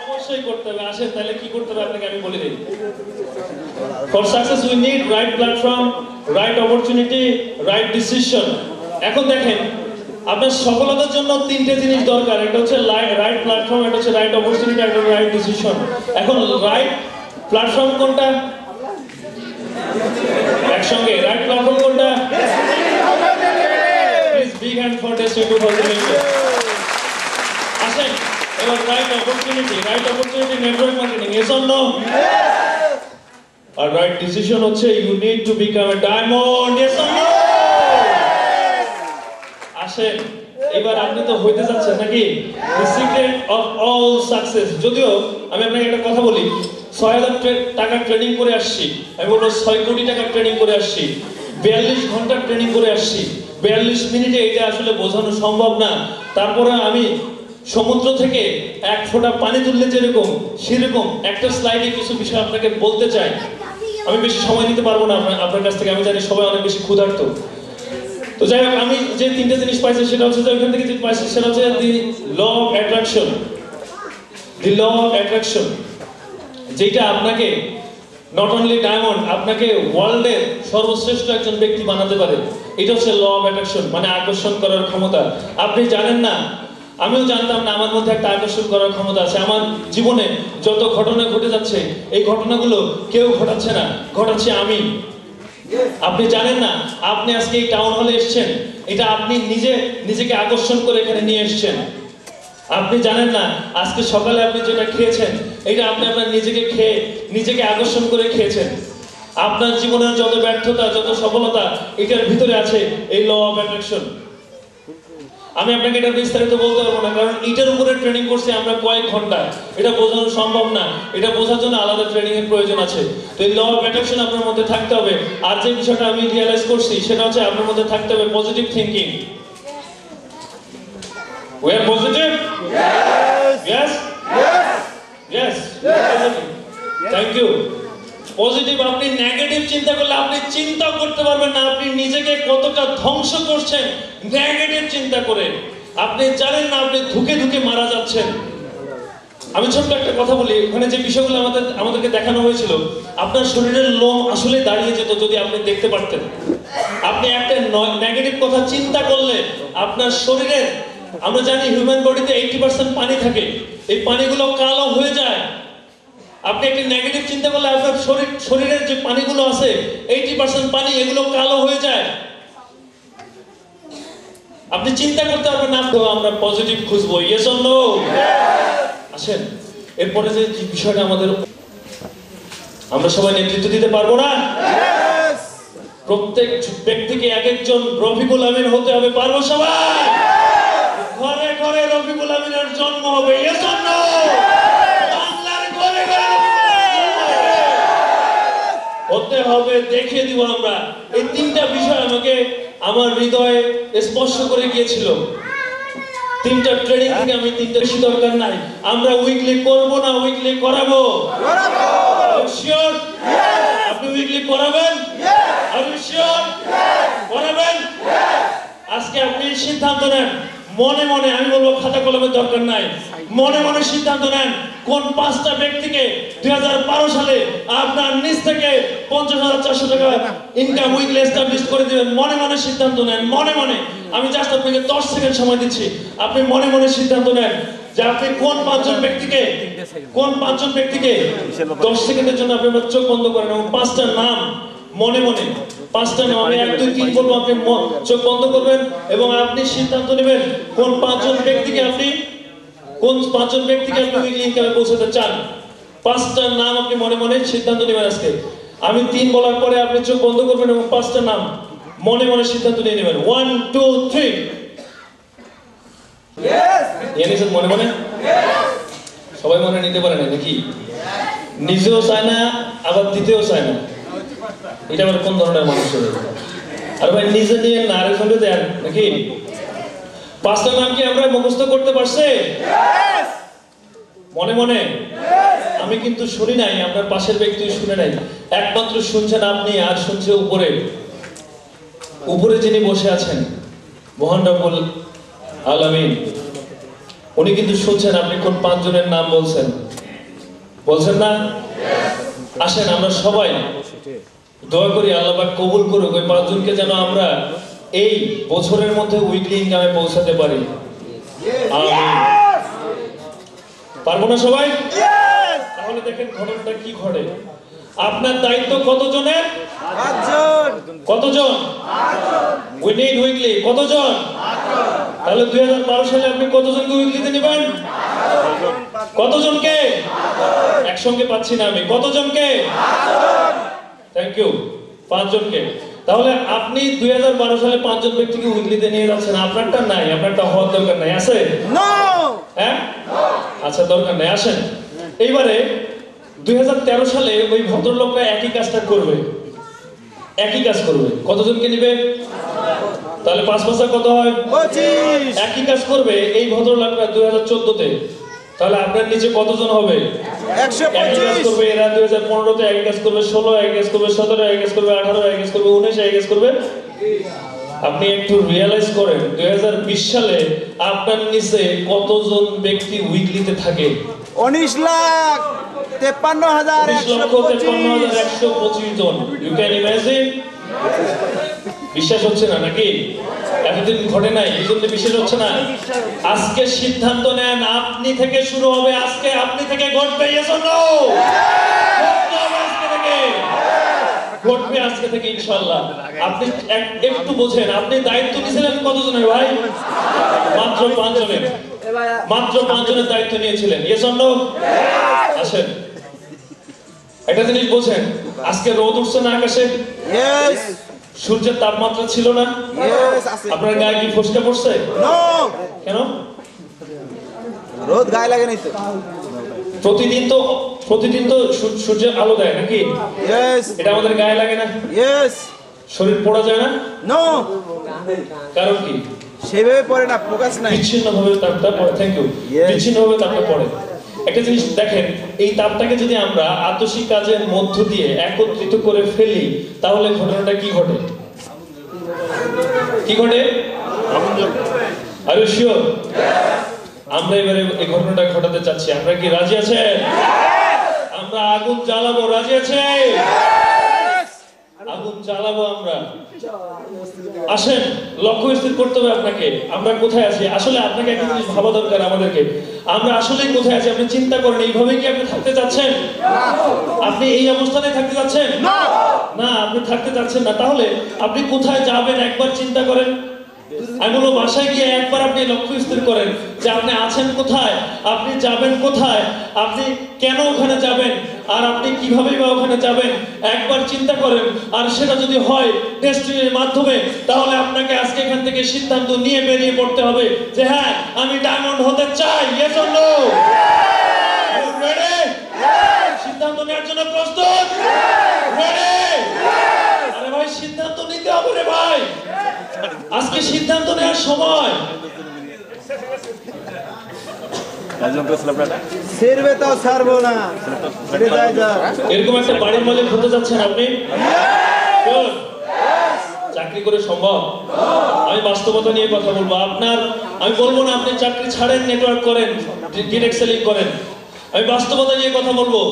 অবশ্যই করতে হবে। আসেন তাহলে কি করতে হবে আপনাকে আমি বলে দিই। For success we need right platform, right opportunity, right decision. এখন দেখেন আপনার সফলতার জন্য 3টে জিনিস দরকার। একটা হচ্ছে রাইট প্ল্যাটফর্ম, একটা হচ্ছে রাইট অপরচুনিটি, একটা রাইট ডিসিশন। এখন রাইট প্ল্যাটফর্ম কোনটা? একসঙ্গে রাইট প্ল্যাটফর্ম কোনটা? Please big hand for Destiny 2020. আসেন এবার right opportunity network marketing, yes or no? আর রাইট ডিসিশন হচ্ছে you need to become a diamond, yes or no? আসেন এবার আপনি তো হইতে যাচ্ছেন নাকি? The secret of all success। যদিও আমি আপনাকে একটা কথা বলি, 6,000 টাকা ট্রেনিং করে আসছি, আমি বলবো 6 কোটি টাকা ট্রেনিং করে আসছি, 42 ঘন্টা ট্রেনিং করে আসছি, 42 মিনিটে এটা আসলে বোঝানো সম্ভব না। তারপরে আমি সমুদ্র থেকে 1 ফোঁটা পানি তুললে যেরকম সেরকম একটা স্লাইডে কিছু বিষয় আপনাকে বলতে চাই। আমি বেশি সময় নিতে পারবো না আপনার কাছ থেকে, আমি জানি সবাই অনেক বেশি ক্ষুধার্ত। তো যাই হোক আমি যে 3টে জিনিস পাইছি সেটা হচ্ছে যে ওইখান থেকে যে পাইছি সেটা হচ্ছে the law of attraction. The law of attraction যেটা আপনাকে নট অনলি ডায়মন্ড, আপনাকে ওয়ার্ল্ডের সর্বশ্রেষ্ঠ একজন ব্যক্তি বানাতে পারে। এটা হচ্ছে ল অফ অ্যাট্রাকশন, মানে আকর্ষণ করার ক্ষমতা। আপনি জানেন না, আমিও জানতাম না আমার মধ্যে একটা আকর্ষণ করার ক্ষমতা আছে। আমার জীবনে যত ঘটনা ঘটে যাচ্ছে এই ঘটনাগুলো কেউ ঘটাচ্ছে না, ঘটাচ্ছে আমি। আপনি জানেন না আপনি আজকে এই টাউন হলে এসেছেন, এটা আপনি নিজেকে আকর্ষণ করে এখানে নিয়ে এসেছেন। আপনি জানেন না আজকে সকালে আপনি যেটা খেয়েছেন এটা আপনি আপনার নিজেকে আকর্ষণ করে খেয়েছেন। আপনার জীবনের যত ব্যর্থতা যত সফলতা এটার ভিতরে আছে এই ল অফ অ্যাট্রাকশন। আমি আপনাকে এটা বিস্তারিত বলতে পারবো না, কারণ এটার উপরে ট্রেনিং করছি আমরা কয়েক ঘন্টা, এটা বোঝানো সম্ভব না। এটা বোঝার জন্য আলাদা ট্রেনিং এর প্রয়োজন আছে। তো এই ল অফ অ্যাট্রাকশন আপনার মধ্যে থাকতে হবে। আর যে বিষয়টা আমি রিয়ালাইজ করছি সেটা হচ্ছে আপনার মধ্যে থাকতে হবে positive thinking. We are positive? Yes? Yes? Yes. Thank you. Positive. আপনি নেগেটিভ চিন্তা করলে আপনি চিন্তা করতে পারবেন না আপনি নিজেকে কতটা ধ্বংস করছেন নেগেটিভ চিন্তা করে। আপনি জানেন না আপনি ধুকে ধুকে মারা যাচ্ছেন। আমি ছোট্ট একটা কথা বলি, ওখানে যে বিষয়গুলো আমাদেরকে দেখানো হয়েছিল, আপনার শরীরের লোম আসলে দাঁড়িয়ে যেত যদি আপনি দেখতে পারতেন। আপনি একটা নেগেটিভ কথা চিন্তা করলে আপনার শরীরের, আমরা জানি হিউম্যান বডিতে 80% পানি থাকে, এই পানিগুলো কালো হয়ে যায়। আপনি একটা নেগেটিভ চিন্তা করলে আপনার শরীরের যে পানিগুলো আছে 80% পানি এগুলো কালো হয়ে যায়। আপনি চিন্তা করতে পারবেন না। আমরা পজিটিভ খুঁজবো, ইয়েস অর নো? আসেন এরপরে যে বিষয়টা আমাদের, আমরা সবাই নেতৃত্ব দিতে পারবো না? প্রত্যেক ব্যক্তিকে এক একজন রফিকুল আমিন হতে হবে, পারবো সবাই? ঘরে ঘরে রফিকুল আমিনের জন্ম হবে, ইয়েস অর নো? বাংলার ঘরে ঘরে হতে হবে, দেখিয়ে দিব আমরা। এই তিনটা বিষয় আমাকে আমার হৃদয়ে স্পর্শ করে গিয়েছিল। তিনটা ট্রেনিং থেকে আমি তিনটা বেশি দরকার নাই। আমরা উইকলি করব না উইকলি করাবো? শিওর? আপনি উইকলি করাবেন? আর শিওর করাবেন? আজকে আপনি সিদ্ধান্ত নেন মনে মনে, আমি বলবো খাতা কলমের দরকার নাই, মনে মনে সিদ্ধান্ত নেন কোন পাঁচটা ব্যক্তিকে 2012 সালে আপনার নিজ থেকে 50,400 টাকা ইনকাম উইকলি এস্টাবলিশ করে দিবেন। মনে মনে সিদ্ধান্ত নেন, মনে মনে। আমি জাস্ট আপনাকে 10 সেকেন্ড সময় দিচ্ছি, আপনি মনে মনে সিদ্ধান্ত নেন যে আপনি কোন পাঁচজন ব্যক্তিকে 10 সেকেন্ডের জন্য আপনি আপনার চোখ বন্ধ করেন এবং পাঁচটা নাম মনে মনে, পাঁচটা নাম আমি 1 2 3 বলবো, আপনি চোখ বন্ধ করবেন এবং আপনি সিদ্ধান্ত নেবেন কোন পাঁচজন ব্যক্তিকে আপনি উইকলি ইনকামে পৌঁছাতে চান। পাঁচটা নাম আপনি মনে মনে সিদ্ধান্ত নেবেন আজকে। আমি 3 বলার পরে আপনি চোখ বন্ধ করবেন এবং পাঁচটা নাম মনে মনে সিদ্ধান্ত নিয়ে নেবেন। 1 2 3। নিয়েছেন মনে মনে? সবাই মনে নিতে পারে না নাকি? নিজেও চায় না আবার দিতেও চায় না। এটা আবার কোন ধরনের মানুষ? আর ভাই নিজে নিয়ে না আরেকজনকে দেন নাকি? পাঁচটা নাম কি আমরা মুখস্থ করতে পারছে মনে মনে? আমি কিন্তু শুনি নাই, আপনার পাশের ব্যক্তি শুনে নাই, একমাত্র শুনছেন আপনি আর শুনছে উপরে যিনি বসে আছেন মহান রব্বুল আলামিন, উনি কিন্তু শুনছেন আপনি কোন পাঁচজনের নাম বলছেন না? আসেন আমরা সবাই দোয়া করি আল্লাহ পাক কবুল করুক ওই পাঁচজনকে যেন আমরা এই বছরের মধ্যে উইকলি ইনকামে পৌঁছাতে পারি। আমিন। পারবো না সবাই? তাহলে দেখেন ঘটনাটা কি ঘটে। আপনার দায়িত্ব কতজনের? 5 জন। কতজন? উই নিড উইকলি কতজন? তাহলে 2012 সালে আপনি কতজনকে উইকলিতে নেবেন? কতজনকে? একসঙ্গে পাচ্ছি না আমি। কতজনকে? Thank you. 5 জনকে। তাহলে আপনি 2012 সালে 5 জন ব্যক্তিকে উইকলিতে নিয়ে যাচ্ছেন, আপনারটা নাই, আপনারটা হওয়ার দরকার নাই। আছে? হ্যাঁ, আচ্ছা দরকার নাই। আসেন এইবারে 2013 সালে ওই ভদ্রলোকরা একই কাজটা করবে, একই কাজ করবে। কতজনকে নিবে? তাহলে 5 5 কত হয়? 25। একই কাজ করবে এই ভদ্রলোকরা 2014 তে। তাহলে আপনার নিচে কতজন হবে? 125 করবে। এরা 2015 তে একই কাজ করবে, 16 একই কাজ করবে, 17 একই কাজ করবে, 18 একই কাজ করবে, 19 একই কাজ করবে। আপনি একটু রিয়ালাইজ করেন 2020 সালে আপনার নিচে কতজন ব্যক্তি উইকলিতে থাকে? 19,53,125 জন। You can imagine? বিশ্বাস হচ্ছে না নাকি? এতদিন ঘটে নাই এই জন্য বিশ্বাস হচ্ছে না। আজকে সিদ্ধান্ত নেন আপনি থেকে শুরু হবে, আজকে আপনি থেকে ঘটবে। Yes or no? ঘটবে আজকে থেকে ইনশাআল্লাহ। আপনি একটু বোঝেন, আপনি দায়িত্ব নিয়েছিলেন কতজনের ভাই? মাত্র 5 জনের। মাত্র 5 জনের দায়িত্ব নিয়েছিলেন। Yes or no? আসেন একটা জিনিস বোঝেন, আজকে রোদ উঠছে না আকাশে? সূর্যের তাপমাত্রা ছিল না? আপনার গায়ে কি ফসকা পড়ছে? কেন? রোদ গায়ে লাগে নাই তো। প্রতিদিন তো সূর্যের আলো দেয় নাকি? এটা আমাদের গায়ে লাগে না? শরীর পোড়া যায় না? কারণ কি? সেভাবে পড়ে না, ফোকাস নাই, বিচ্ছিন্নভাবে তাপটা পড়ে। Thank you. বিচ্ছিন্নভাবে তাপটা পড়ে। একটা জিনিস দেখেন, এই তাপটাকে যদি আমরা আতশী কাজের মধ্য দিয়ে একত্রিত করে ফেলি তাহলে ঘটনাটা কি ঘটে? কি ঘটে? Are you sure? আমরা এবারে এই ঘটনাটা ঘটাতে চাচ্ছি। আমরা কি রাজি আছেন? আমরা আগুন জ্বালাবো। রাজি আছে? আগুন জ্বালাবো আমরা। আসেন লক্ষ্য স্থির করতে হবে আপনাকে। আমরা কোথায় আছি? আসলে আপনাকে একটা জিনিস ভাবা দরকার আমাদেরকে। আমরা আসলে কোথায় আছি আপনি চিন্তা করেন। এইভাবে কি আপনি থাকতে চাচ্ছেন? আপনি এই অবস্থানে থাকতে চাচ্ছেন না? না, আপনি থাকতে চাচ্ছেন না। তাহলে আপনি কোথায় যাবেন একবার চিন্তা করেন। আমি বলবো বাসায় গিয়ে একবার আপনি লক্ষ্য স্থির করেন যে আপনি আছেন কোথায়, আপনি যাবেন কোথায়, আপনি কেন ওখানে যাবেন, আর আপনি কিভাবে বা ওখানে যাবেন একবার চিন্তা করেন। আর সেটা যদি হয় ডেস্টিনির মাধ্যমে, তাহলে আপনাকে আজকে এখান থেকে সিদ্ধান্ত নিয়ে বেরিয়ে পড়তে হবে যে হ্যাঁ আমি ডায়মন্ড হতে চাই। Yes or no? সিদ্ধান্ত নেওয়ার জন্য প্রস্তুত? রেডি? সিদ্ধান্ত নেওয়ার সময়। ছেড়বে তাও ছাড়বো না। ছেড়ে যায় যা। এরকম একটা বাড়ির মালিক হতে যাচ্ছেন আপনি? চাকরি করে সম্ভব? আমি বাস্তবতা নিয়ে কথা বলবো। আমি বলবো না আপনি চাকরি ছাড়েন, নেটওয়ার্ক করেন, ডিরেক্ট সেলিং করেন। আমি বাস্তবতা নিয়ে কথা বলবো।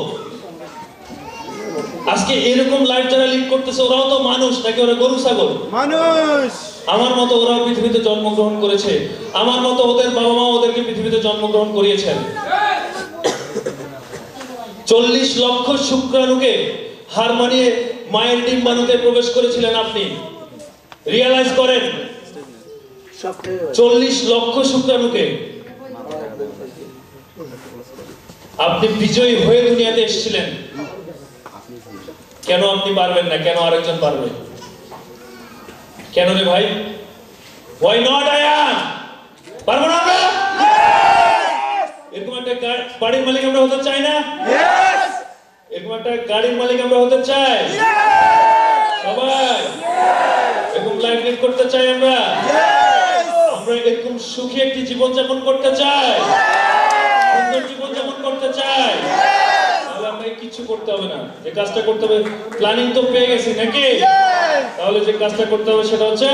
আজকে এরকম লাইফ যারা লিড করতেছে ওরাও তো মানুষ নাকি ওরা গরু ছাগল? মানুষ। আমার মতো ওরাও পৃথিবীতে জন্মগ্রহণ করেছে, আমার মতো ওদের বাবা মা ওদেরকে পৃথিবীতে জন্মগ্রহণ করিয়েছেন। 40 লক্ষ শুক্রাণুকে হার মানিয়ে মায়ের ডিম্বাণুতে প্রবেশ করেছিলেন আপনি। রিয়ালাইজ করেন, 40 লক্ষ শুক্রাণুকে আপনি বিজয়ী হয়ে দুনিয়াতে এসেছিলেন। কেন আপনি পারবেন না? কেন আরেকজন পারবে? কেন রে ভাই? Why not Ayan? পারবো না আমরা? এরকম একটা বাড়ির মালিক আমরা হতে চাই না? এরকম একটা গাড়ির মালিক আমরা হতে চাই সবাই। এরকম লাইফ লিড করতে চাই আমরা। আমরা এরকম সুখী একটি জীবন যাপন করতে চাই, সুন্দর জীবন যাপন করতে চাই। তাহলে আমাকে কিছু করতে হবে না, যে কাজটা করতে হবে প্ল্যানিং তো পেয়ে গেছি নাকি? তাহলে যে কাজটা করতে হবে সেটা হচ্ছে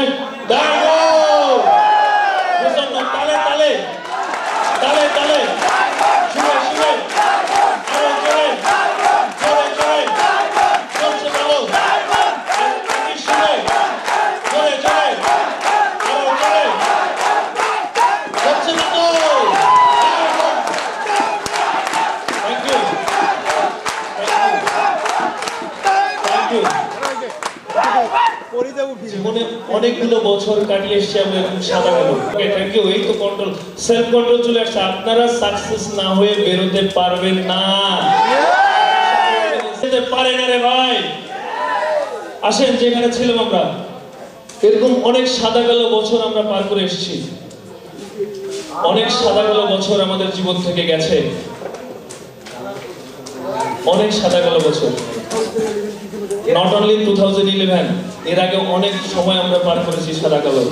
তালে তালে তালে তালে শুনে শুনে আরো জোরে জোরে জোরে চলছে বলো শুনে জোরে জোরে আরো জোরে চলছে না তো? Thank you thank you. জীবনে অনেকগুলো বছর কাটিয়ে এসেছি আমরা এরকম সাদা কালো। Thank you. এই তো কন্ট্রোল, সেলফ কন্ট্রোল চলে আসছে। আপনারা সাকসেস না হয়ে বেরোতে পারবেন না, পারে না রে ভাই। আসেন যেখানে ছিলাম আমরা, এরকম অনেক সাদা কালো বছর আমরা পার করে এসেছি। অনেক সাদা কালো বছর আমাদের জীবন থেকে গেছে, অনেক সাদা কালো বছর। নট অনলি 2011, এর আগে অনেক সময় আমরা পার করেছি সাদা কালো।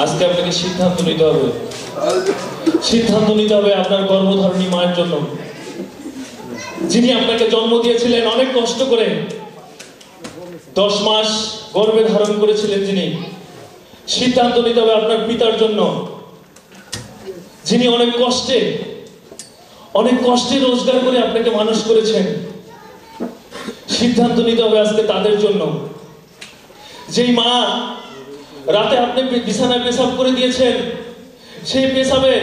আজকে আপনাকে সিদ্ধান্ত নিতে হবে, সিদ্ধান্ত নিতে হবে আপনার গর্ভধারণী মায়ের জন্য, যিনি আপনাকে জন্ম দিয়েছিলেন অনেক কষ্ট করে। 10 মাস গর্ভে ধারণ করেছিলেন যিনি। সিদ্ধান্ত নিতে হবে আপনার পিতার জন্য, যিনি অনেক কষ্টে রোজগার করে আপনাকে মানুষ করেছেন। সিদ্ধান্ত নিতে হবে আজকে তাদের জন্য, যেই মা রাতে আপনি বিছানায় পেশাব করে দিয়েছেন, সেই পেশাবে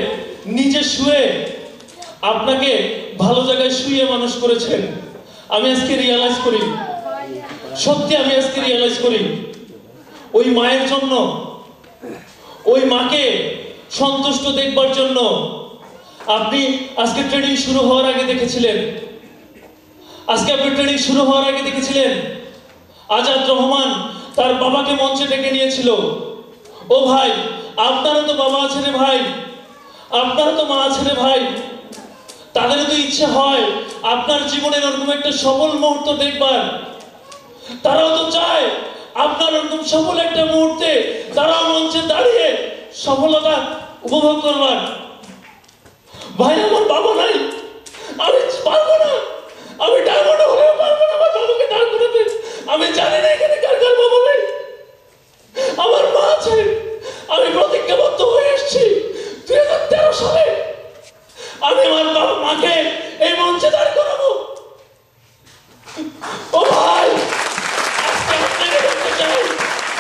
নিজে শুয়ে আপনাকে ভালো জায়গায় শুয়ে মানুষ করেছেন। আমি আজকে রিয়ালাইজ করি, সত্যি আমি আজকে রিয়ালাইজ করি, ওই মায়ের জন্য, ওই মাকে সন্তুষ্ট দেখবার জন্য আপনি আজকে ট্রেনিং শুরু হওয়ার আগে দেখেছিলেন, আজকে আপনি ট্রেনিং শুরু হওয়ার আগে দেখেছিলেন আজাদ রহমান তার বাবাকে মঞ্চে ডেকে নিয়েছিল। ও ভাই, আপনারও তো বাবা আছে রে ভাই, আপনারও তো মা আছে রে ভাই। তাদেরও তো ইচ্ছে হয় আপনার জীবনের ওরকম একটা সফল মুহূর্ত দেখবার। তারাও তো চায় আপনার ওরকম সফল একটা মুহূর্তে তারাও মঞ্চে দাঁড়িয়ে সফলতা উপভোগ করবার। ভাই, আমার বাবা নাই, আমি পারবো না, আমি ডায়মন্ড হলেও পারবো না আমার বাবাকে দাঁড় করাতে। আমি জানি না এখানে কার কার বাবা নেই, আমার মা আছে। আমি প্রতিজ্ঞাবদ্ধ হয়ে এসেছি 2013 সালে আমি আমার বাবা মাকে এই মঞ্চে দাঁড় করাবো। ও ভাই, আজকে আপনাকে বলতে চাই,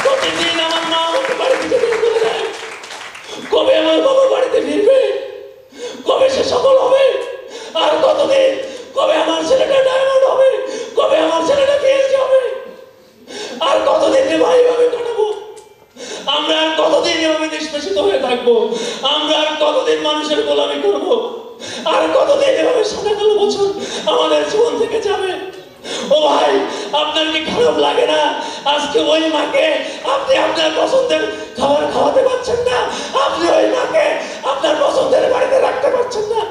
প্রতিদিন আমার মা আমাকে বাড়ি থেকে বের করে দেয়। কবে আমার বাবা বাড়িতে ফিরবে, কবে সে সফল হবে, আর কতদিন, কবে আমার ছেলেটা ডায়মন্ড হবে, কবে আমার ছেলেটা পিএইচডি হবে, আর কতদিন ভাই ভাবে কাটাবো আমরা, আর কতদিন এভাবে নিষ্পেষিত হয়ে থাকবো আমরা, আর কতদিন মানুষের গোলামি করবো, আর কতদিন এভাবে সাদা কালো বছর আমাদের জীবন থেকে যাবে। ও ভাই, আপনার কি খারাপ লাগে না আজকে ওই মাকে আপনি আপনার পছন্দের খাবার খাওয়াতে পারছেন না, আপনি ওই মাকে আপনার পছন্দের বাড়িতে রাখতে পারছেন না?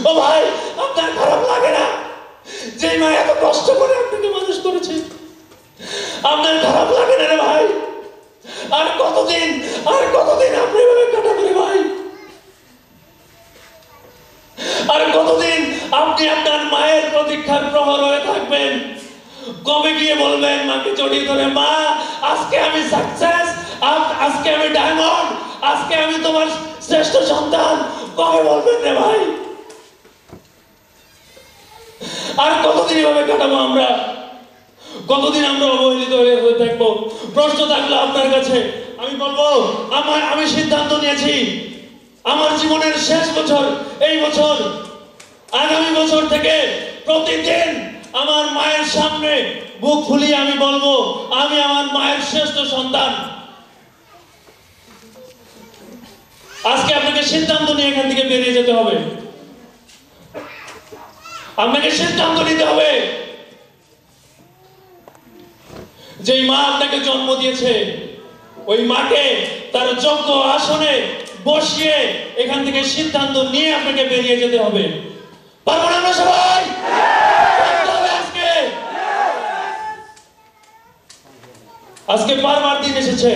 ও ভাই, আপনার খারাপ লাগে না যে মা এত কষ্ট করে আপনাকে মানুষ করেছে? আপনার খারাপ লাগে না রে ভাই? আর কতদিন, আর কবে গিয়ে বলবেন মাকে জড়িয়ে ধরে, মা আজকে আমি সাকসেস, আজকে আমি ডায়মন্ড, আজকে আমি তোমার শ্রেষ্ঠ সন্তান? কবে বলবেন রে ভাই? আর কতদিন এভাবে কাটাবো আমরা? কতদিন আমরা অবহেলিত হয়ে থাকবো? প্রশ্ন থাকলো আপনার কাছে, আমি বলবো আমি সিদ্ধান্ত নিয়েছি আমার জীবনের শেষ বছর এই বছর, আগামী বছর থেকে প্রতিদিন আমার মায়ের সামনে বুক ফুলিয়ে আমি বলবো আমি আমার মায়ের শ্রেষ্ঠ সন্তান। আজকে আপনাকে সিদ্ধান্ত নিয়ে এখান থেকে বেরিয়ে যেতে হবে। আপনাকে সিদ্ধান্ত নিতে হবে, যেই মা আপনাকে জন্ম দিয়েছে ওই মাকে তার যোগ্য আসনে বসিয়ে এখান থেকে সিদ্ধান্ত নিয়ে আপনাকে বেরিয়ে যেতে হবে। পারবো না আমরা সবাই? আজকে পারবার দিন এসেছে।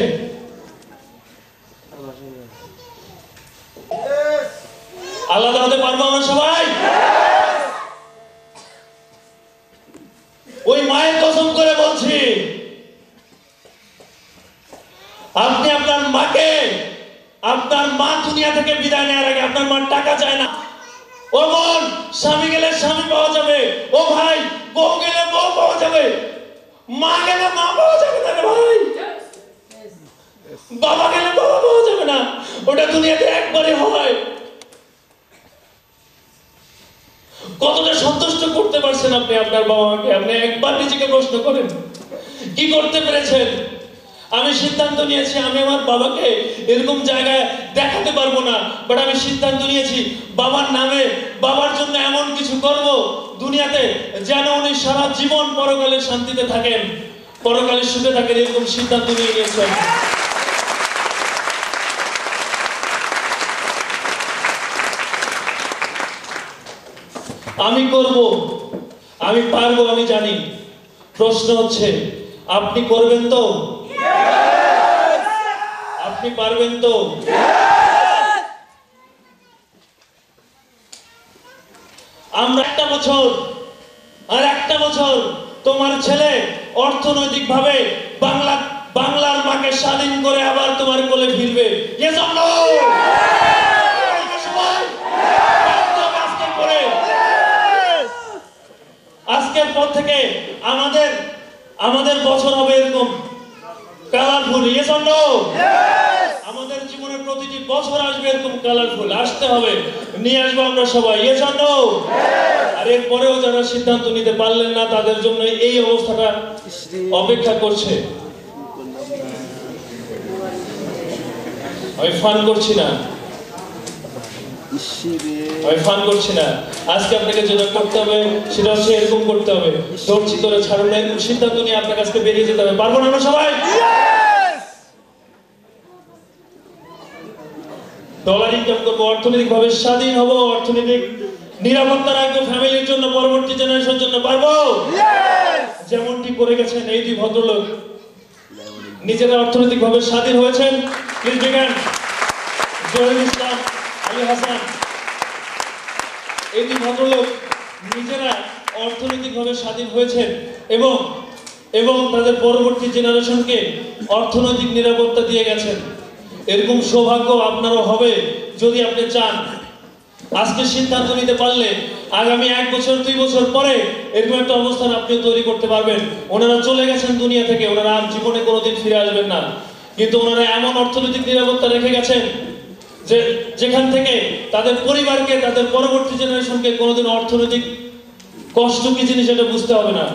আলাদা হতে পারবো আমরা সবাই? ওই মায়ের কসম করে বলছি, আপনি আপনার মাকে, আপনার মা দুনিয়া থেকে বিদায় নেওয়ার আগে আপনার মা টাকা চায় না। ও বোন, স্বামী গেলে স্বামী পাওয়া যাবে, ও ভাই বউ গেলে বউ পাওয়া যাবে, মা গেলে মা পাওয়া যাবে না রে ভাই, বাবা গেলে বাবা পাওয়া যাবে না। ওটা দুনিয়াতে একবারই হয়। কতটা সন্তুষ্ট করতে পারছেন আপনি আপনার বাবা মাকে? আপনি একবার নিজেকে প্রশ্ন করেন, কি করতে পেরেছেন? আমি সিদ্ধান্ত নিয়েছি আমি আমার বাবাকে এরকম জায়গায় দেখাতে পারবো না, বাট আমি সিদ্ধান্ত নিয়েছি বাবার নামে, বাবার জন্য এমন কিছু করব দুনিয়াতে যেন উনি সারা জীবন পরকালে শান্তিতে থাকেন, পরকালে সুখে থাকেন। এরকম সিদ্ধান্ত নিয়ে নিয়েছেন। আমি করব, আমি পারবো, আমি জানি। প্রশ্ন হচ্ছে আপনি করবেন তো? আপনি পারবেন তো? আমরা একটা বছর আর একটা বছর তোমার ছেলে অর্থনৈতিকভাবে বাংলার মাকে স্বাধীন করে আবার তোমার কোলে ফিরবে। আজকের পর থেকে আমাদের বছর হবে এরকম কালারফুল। আমাদের জীবনের প্রতিটি বছর আসবে এরকম কালারফুল, আসতে হবে, নিয়ে আসবো আমরা সবাই। আর এরপরেও যারা সিদ্ধান্ত নিতে পারলেন না তাদের জন্য এই অবস্থাটা অপেক্ষা করছে। আমি ফান করছি না, আজকে আপনাকে যেটা করতে হবে সেটা হচ্ছে এরকম করতে হবে, ধরছি তোরে ছাড়ুন না, এরকম সিদ্ধান্ত নিয়ে আপনার কাছে বেরিয়ে যেতে হবে। পারবো না আমরা সবাই? ডলার ইনকাম করবো, অর্থনৈতিক ভাবে স্বাধীন হবো, অর্থনৈতিক নিরাপত্তা রাখবো ফ্যামিলির জন্য, পরবর্তী জেনারেশনের জন্য। পারবো? যেমনটি করে গেছেন এই দুই ভদ্রলোক, নিজেরা অর্থনৈতিক ভাবে স্বাধীন হয়েছেন। প্লিজ বিজ্ঞান জহির ইসলাম, আলী হাসান, এই দুই ভদ্রলোক নিজেরা অর্থনৈতিক ভাবে স্বাধীন হয়েছেন এবং তাদের পরবর্তী জেনারেশনকে অর্থনৈতিক নিরাপত্তা দিয়ে গেছেন। এরকম সৌভাগ্য আপনারও হবে যদি আপনি চান। আজকে সিদ্ধান্ত নিতে পারলে আগামী 1 বছর 2 বছর পরে এরকম একটা অবস্থান আপনি তৈরি করতে পারবেন। ওনারা চলে গেছেন দুনিয়া থেকে, ওনারা আর জীবনে কোনোদিন ফিরে আসবেন না, কিন্তু ওনারা এমন অর্থনৈতিক নিরাপত্তা রেখে গেছেন যেখান থেকে তাদের পরিবারকে, তাদের পরবর্তী জেনারেশনকে কোনোদিন অর্থনৈতিক কষ্ট কি জিনিস এটা বুঝতে হবে না।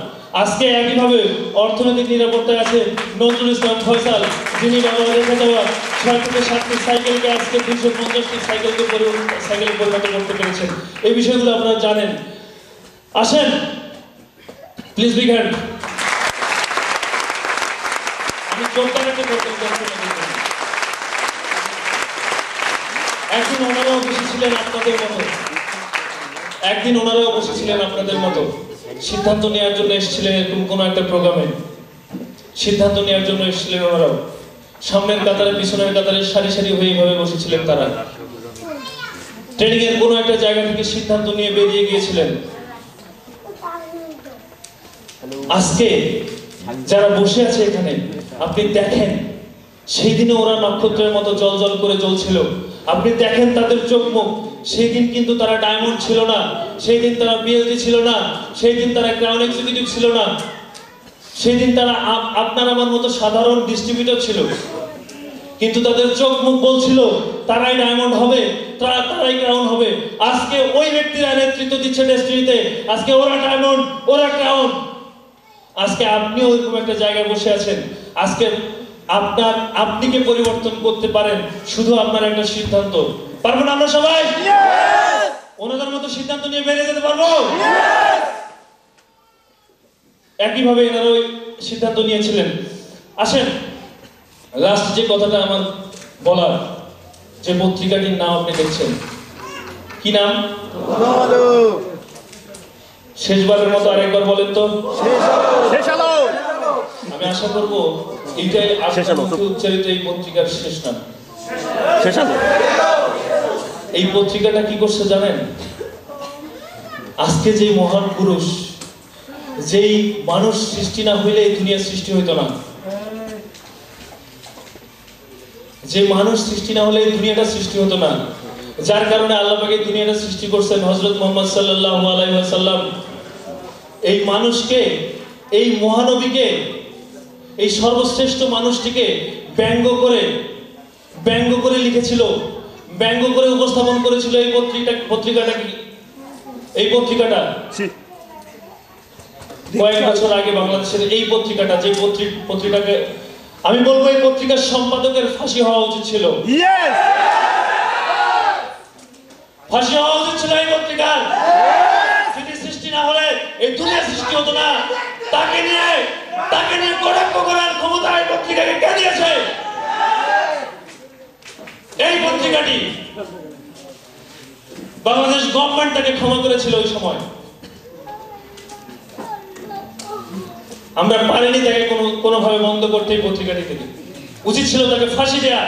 আজকে একইভাবে অর্থনৈতিক নিরাপত্তায় আছে নজরুল ইসলাম ফয়সাল, যিনি বাবা রেখে দেওয়া 6 থেকে 7টি সাইকেলকে আজকে 250টি সাইকেলে পরিণত করতে পেরেছেন। এই বিষয়গুলো আপনারা জানেন। আসেন, প্লিজ বিগ হ্যান্ড। আমি জোরদার একটা করতে একদিন ওনারাও বসেছিলেন আপনাদের মতো, সিদ্ধান্ত নেওয়ার জন্য এসেছিলেন এরকম কোনো একটা প্রোগ্রামে, সিদ্ধান্ত নেওয়ার জন্য এসেছিলেন ওনারাও। সামনের কাতারে পিছনের কাতারে সারি সারি হয়ে এইভাবে বসেছিলেন তারা। ট্রেনিং এর কোনো একটা জায়গা থেকে সিদ্ধান্ত নিয়ে বেরিয়ে গিয়েছিলেন। আজকে যারা বসে আছে এখানে আপনি দেখেন, সেই দিনে ওরা নক্ষত্রের মতো জ্বলজ্বল করে জ্বলছিল। আপনি দেখেন তাদের চোখ মুখ, সেই দিন কিন্তু তারা ডায়মন্ড ছিল না, সেই দিন তারা পিএইচডি ছিল না, সেই দিন তারা ক্রাউন এক্সিকিউটিভ ছিল না, সেই দিন তারা আপনার আমার মতো সাধারণ ডিস্ট্রিবিউটর ছিল। কিন্তু তাদের চোখ মুখ বলছিল তারাই ডায়মন্ড হবে, তারাই ক্রাউন হবে। আজকে ওই ব্যক্তিরা নেতৃত্ব দিচ্ছে ডেস্টিনিতে। আজকে ওরা ডায়মন্ড, ওরা ক্রাউন। আজকে আপনি ওইরকম একটা জায়গায় বসে আছেন। আজকে আপনি কি পরিবর্তন করতে পারেন শুধু আপনার একটা সিদ্ধান্ত। পারবো না আমরা সবাই? ওনাদের মতো সিদ্ধান্ত নিয়ে বেরিয়ে যেতে পারবো? একইভাবে এনারা ওই সিদ্ধান্ত নিয়েছিলেন। আসেন, লাস্ট যে কথাটা আমার বলার, যে পত্রিকাটির নাম আপনি দেখছেন, কি নাম? শেষবারের মতো আরেকবার বলেন তো। আমি আশা করব এইটাই আপনার মুখে উচ্চারিত এই পত্রিকার শেষ নাম। এই পত্রিকাটা কি করছে জানেন? আজকে যে মহান পুরুষ, যেই মানুষ সৃষ্টি না হইলে এই দুনিয়ার সৃষ্টি হইতো না, যে মানুষ সৃষ্টি না হলে এই দুনিয়াটা সৃষ্টি হতো না, যার কারণে আল্লাহ পাক এই দুনিয়াটা সৃষ্টি করছেন, হযরত মুহাম্মদ সাল্লাল্লাহু আলাইহি ওয়াসাল্লাম, এই মানুষকে, এই মহানবীকে, এই সর্বশ্রেষ্ঠ মানুষটিকে ব্যঙ্গ করে লিখেছিল, ব্যঙ্গ করে উপস্থাপন করেছিল এই পত্রিকাটা কয়েক বছর আগে বাংলাদেশের এই পত্রিকাটা, যে পত্রিকাকে আমি বলবো এই পত্রিকার সম্পাদকের ফাঁসি হওয়া উচিত ছিল। ফাঁসি হওয়া উচিত ছিল এই পত্রিকার। তিনি সৃষ্টি না হলে এই দুনিয়া সৃষ্টি হতো না। তাকে নিয়ে কটাক্ষ করার ক্ষমতা এই পত্রিকাকে কে দিয়েছে? এই পত্রিকাটি বাংলাদেশ গভর্নমেন্ট তাকে ক্ষমা করেছিল ওই সময়। আমরা পারিনি তাকে কোনোভাবে বন্ধ করতে। এই পত্রিকাটি থেকে উচিত ছিল তাকে ফাঁসি দেয়া।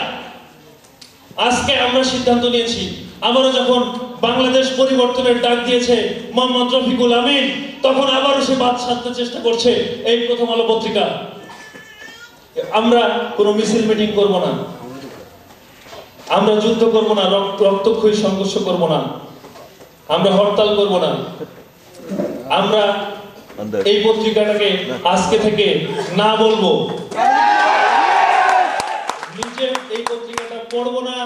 আজকে আমরা সিদ্ধান্ত নিয়েছি, আবারও যখন বাংলাদেশ পরিবর্তনের ডাক দিয়েছে মোহাম্মদ রফিকুল আমিন, তখন আবারও সে বাদ সাধতে চেষ্টা করছে এই প্রথম আলো পত্রিকা। আমরা কোনো মিছিল মিটিং করব না, আমরা যুদ্ধ করব না, রক্তক্ষয়ী সংঘর্ষ করব না, আমরা হরতাল করব না। আমরা এই পত্রিকাটাকে আজকে থেকে না বলবো, নিজে এই পত্রিকাটা পড়বো না,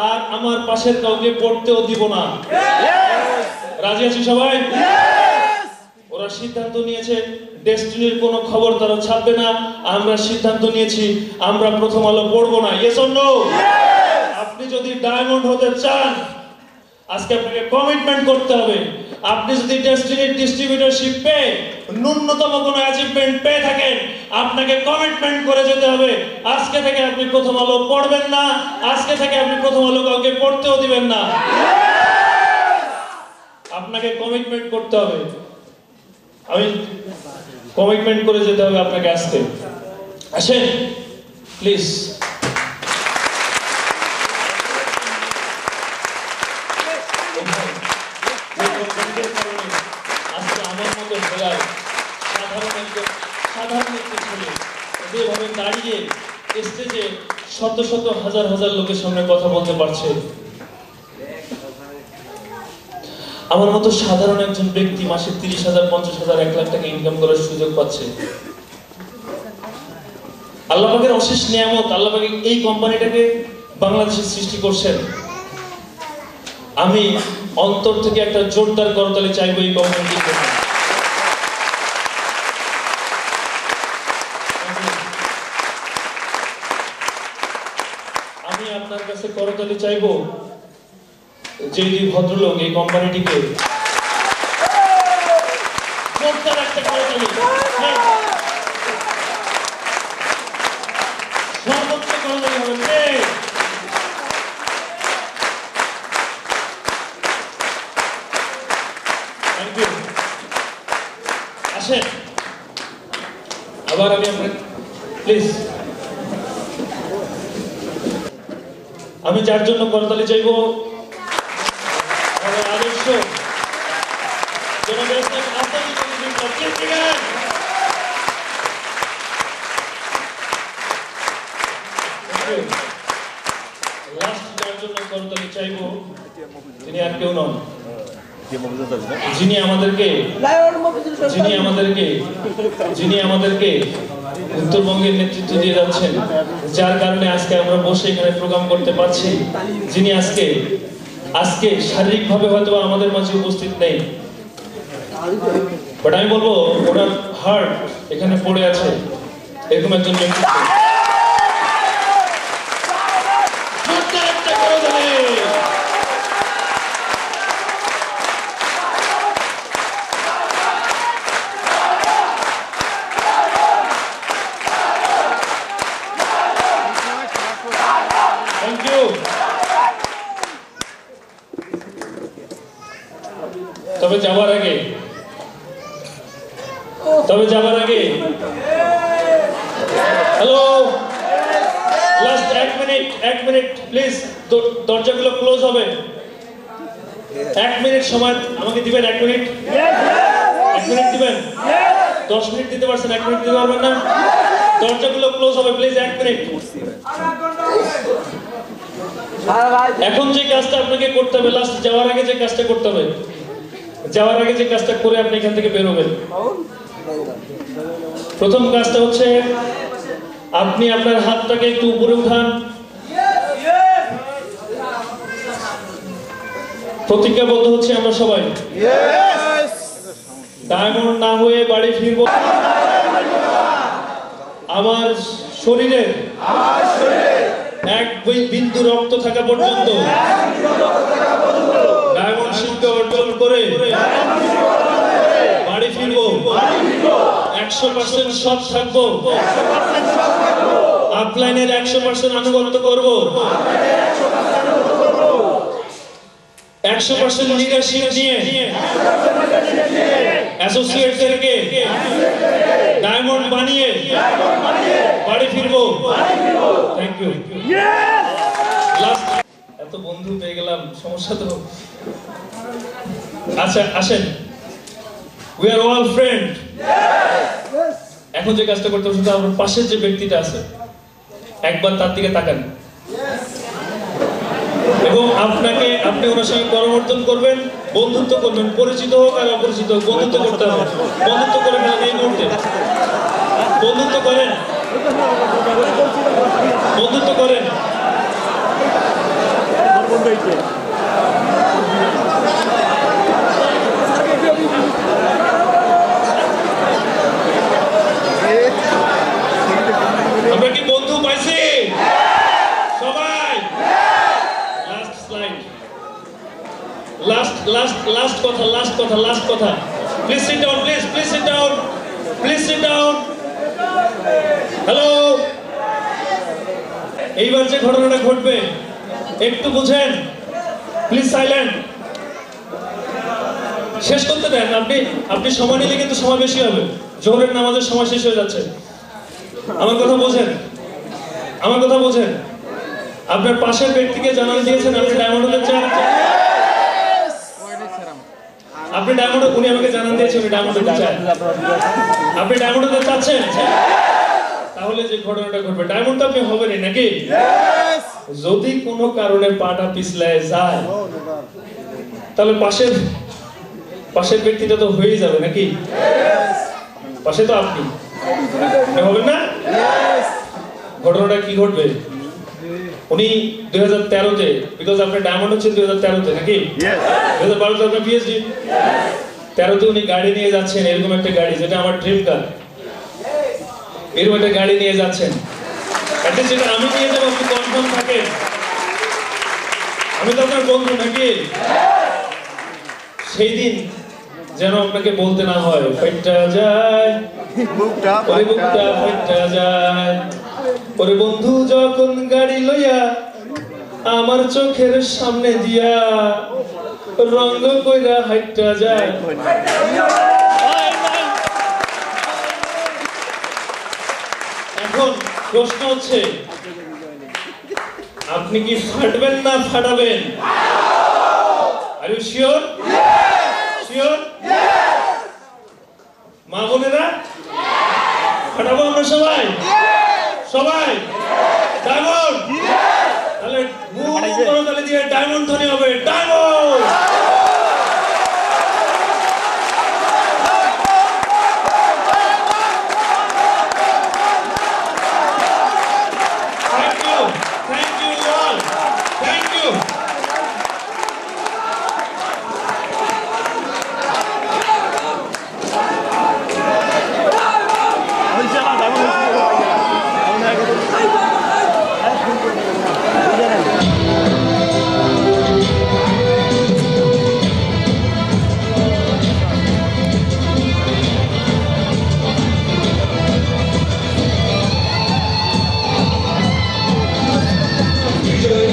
আর আমার পাশের কাউকে পড়তেও দিব না। রাজি আছি সবাই? ওরা সিদ্ধান্ত নিয়েছে ডেস্টিনির কোনো খবর তারা ছাপবে না। আমরা সিদ্ধান্ত নিয়েছি আমরা প্রথম আলো পড়বো না। Yes or no? আপনি যদি ডায়মন্ড হতে চান, আজকে আপনাকে কমিটমেন্ট করতে হবে। আপনি যদি ডেস্টিনির ডিস্ট্রিবিউটরশিপ পেয়ে ন্যূনতম কোনো অ্যাচিভমেন্ট পেয়ে থাকেন, আপনাকে কমিটমেন্ট করে যেতে হবে আজকে থেকে আপনি প্রথম আলো পড়বেন না, আজকে থেকে আপনি প্রথম আলো কাউকে পড়তেও দিবেন না। আপনাকে কমিটমেন্ট করতে হবে। আমি কমিটমেন্ট করে যেতে হবে আপনাকে আজকে। আসেন প্লিজ। আজকে আমার মতো জেলায় সাধারণ একটি ছেলে যেভাবে দাঁড়িয়ে স্টেজে শত শত হাজার হাজার লোকের সামনে কথা বলতে পারছে, আমার মতো সাধারণ একজন ব্যক্তি মাসে 30,000, 50,000, 1 লাখ টাকা ইনকাম করার সুযোগ পাচ্ছে। আল্লাহ পাকের অশেষ নিয়ামত। আল্লাহ পাক এই কোম্পানিটাকে বাংলাদেশে সৃষ্টি করছেন। আমি অন্তর থেকে একটা জোরদার করতালি চাইবো এই কোম্পানিটির জন্য। আমি আপনার কাছে করতালি চাইবো যে দুই ভদ্রলোক এই কোম্পানিটিকে জোরদার একটা করতালি, সর্বোচ্চ করতালি হবে। আসেন আবার আমি প্লিজ, আমি যার জন্য করতালি চাইবো আমাদের আদর্শ জনাব চাইবো তিনি আর কেউ নন, যিনি আমাদেরকে উত্তরবঙ্গের নেতৃত্ব দিয়ে যাচ্ছেন, যার কারণে আজকে আমরা বসে এখানে প্রোগ্রাম করতে পারছি, যিনি আজকে শারীরিকভাবে হয়তো আমাদের মাঝে উপস্থিত নেই, বাট আমি বলবো ওনার হার্ট এখানে পড়ে আছে, এরকম একজন ব্যক্তিত্ব। তবে যাবার আগে হ্যালো, লাস্ট এক মিনিট প্লিজ, দরজাগুলো ক্লোজ হবে। 1 মিনিট সময় আমাকে দিবেন, 1 মিনিট দিবেন। 10 মিনিট দিতে পারছেন, 1 মিনিট দিতে পারবেন না? দরজাগুলো ক্লোজ হবে প্লিজ, 1 মিনিট। এখন যে কাজটা আপনাকে করতে হবে, লাস্ট যাওয়ার আগে যে কাজটা করতে হবে, যাওয়ার আগে যে কাজটা করে আপনি এখান থেকে বের হবেন, প্রথম কাজটা হচ্ছে আপনি আপনার হাতটাকে একটু উপরে উঠান, প্রতিজ্ঞাবদ্ধ হচ্ছে আমরা সবাই ডায়মন্ড না হয়ে বাড়ি ফিরব। আমার শরীরে এক বিন্দু রক্ত থাকা পর্যন্ত ডায়মন্ড শিক্ষা অর্জন করে বাড়ি ফিরব, 100% সৎ থাকবো, আপলাইনের 100% আনুগত্য করব, 100% লিডারশিপ নিয়ে অ্যাসোসিয়েটদেরকে ডায়মন্ড বানিয়ে বাড়ি ফিরবো। Thank you. এত বন্ধু পেয়ে গেলাম, সমস্যা তো। আচ্ছা আসেন, we are all friend। এখন যে কাজটা করতে হবে, আমার পাশের যে ব্যক্তিটা আছে একবার তার দিকে তাকান এবং আপনি ওনার সঙ্গে করমর্দন করবেন, বন্ধুত্ব করবেন, পরিচিত হোক আর অপরিচিত হোক, বন্ধুত্ব করতে হবে। বন্ধুত্ব করে ফেলেন এই মুহূর্তে, বন্ধুত্ব করেন। আমরা কি বন্ধু পাইছি সবাই? লাস্ট কথা। Please sit down. হ্যালো, এইবার যে ঘটনাটা ঘটবে একটু বুঝেন, প্লিজ সাইলেন্ট। শেষ করতে দেন, আপনি সময় নিলে কিন্তু সময় বেশি হবে, জোহরের নামাজের সময় শেষ হয়ে যাচ্ছে। আমার কথা বোঝেন। আপনার পাশের ব্যক্তিকে জানান দিয়েছেন আপনি ডায়মন্ড হতে চান, উনি আমাকে জানান দিয়েছেন উনি ডায়মন্ড হতে চান, আপনি ডায়মন্ড হতে চাচ্ছেন, তাহলে যে ঘটনাটা ঘটবে ডায়মন্ড তো আপনি হবেনই নাকি? যদি কোনো কারণে পাটা পিছলায় যায় তাহলে পাশের ব্যক্তিটা তো হয়ে যাবে নাকি? পাশে তো আপনি হবেন না? ঘটনাটা কি ঘটবে? উনি 2013-তে, বিকজ আপনার ডায়মন্ড হচ্ছে 2013-তে নাকি? 2012-তে আপনার পিএইচডি, 13-তে উনি গাড়ি নিয়ে যাচ্ছেন, এরকম একটা গাড়ি যেটা আমার ড্রিম কার, এরকম একটা গাড়ি নিয়ে যাচ্ছেন। যেটা আমি নিয়ে যাবো আপনি কনফার্ম থাকেন, আমি তো আপনার বন্ধু নাকি? সেই দিন যেন আপনাকে বলতে না হয় ফাইটটা যায়, ওরে বন্ধু যখন গাড়ি লইয়া আমার চোখের সামনে দিয়া রঙ্গ কইরা হাইটটা যায়। এখন প্রশ্ন হচ্ছে আপনি কি ফাটবেন না ফাটাবেন? আর ইউ শিওর? মা বোনেরা ফাটাবো আমরা সবাই? ডায়মন্ড তাহলে করতালি দিয়ে ডায়মন্ড ধ্বনি হবে, diamond. Thank you all. Thank you. বিজয়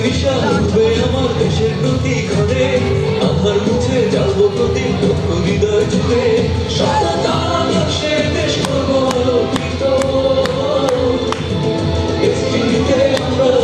নিশান উঠবে আমার দেশের প্রতি ঘরে, আমার মুছে যাবো প্রতি হৃদয় জুড়ে।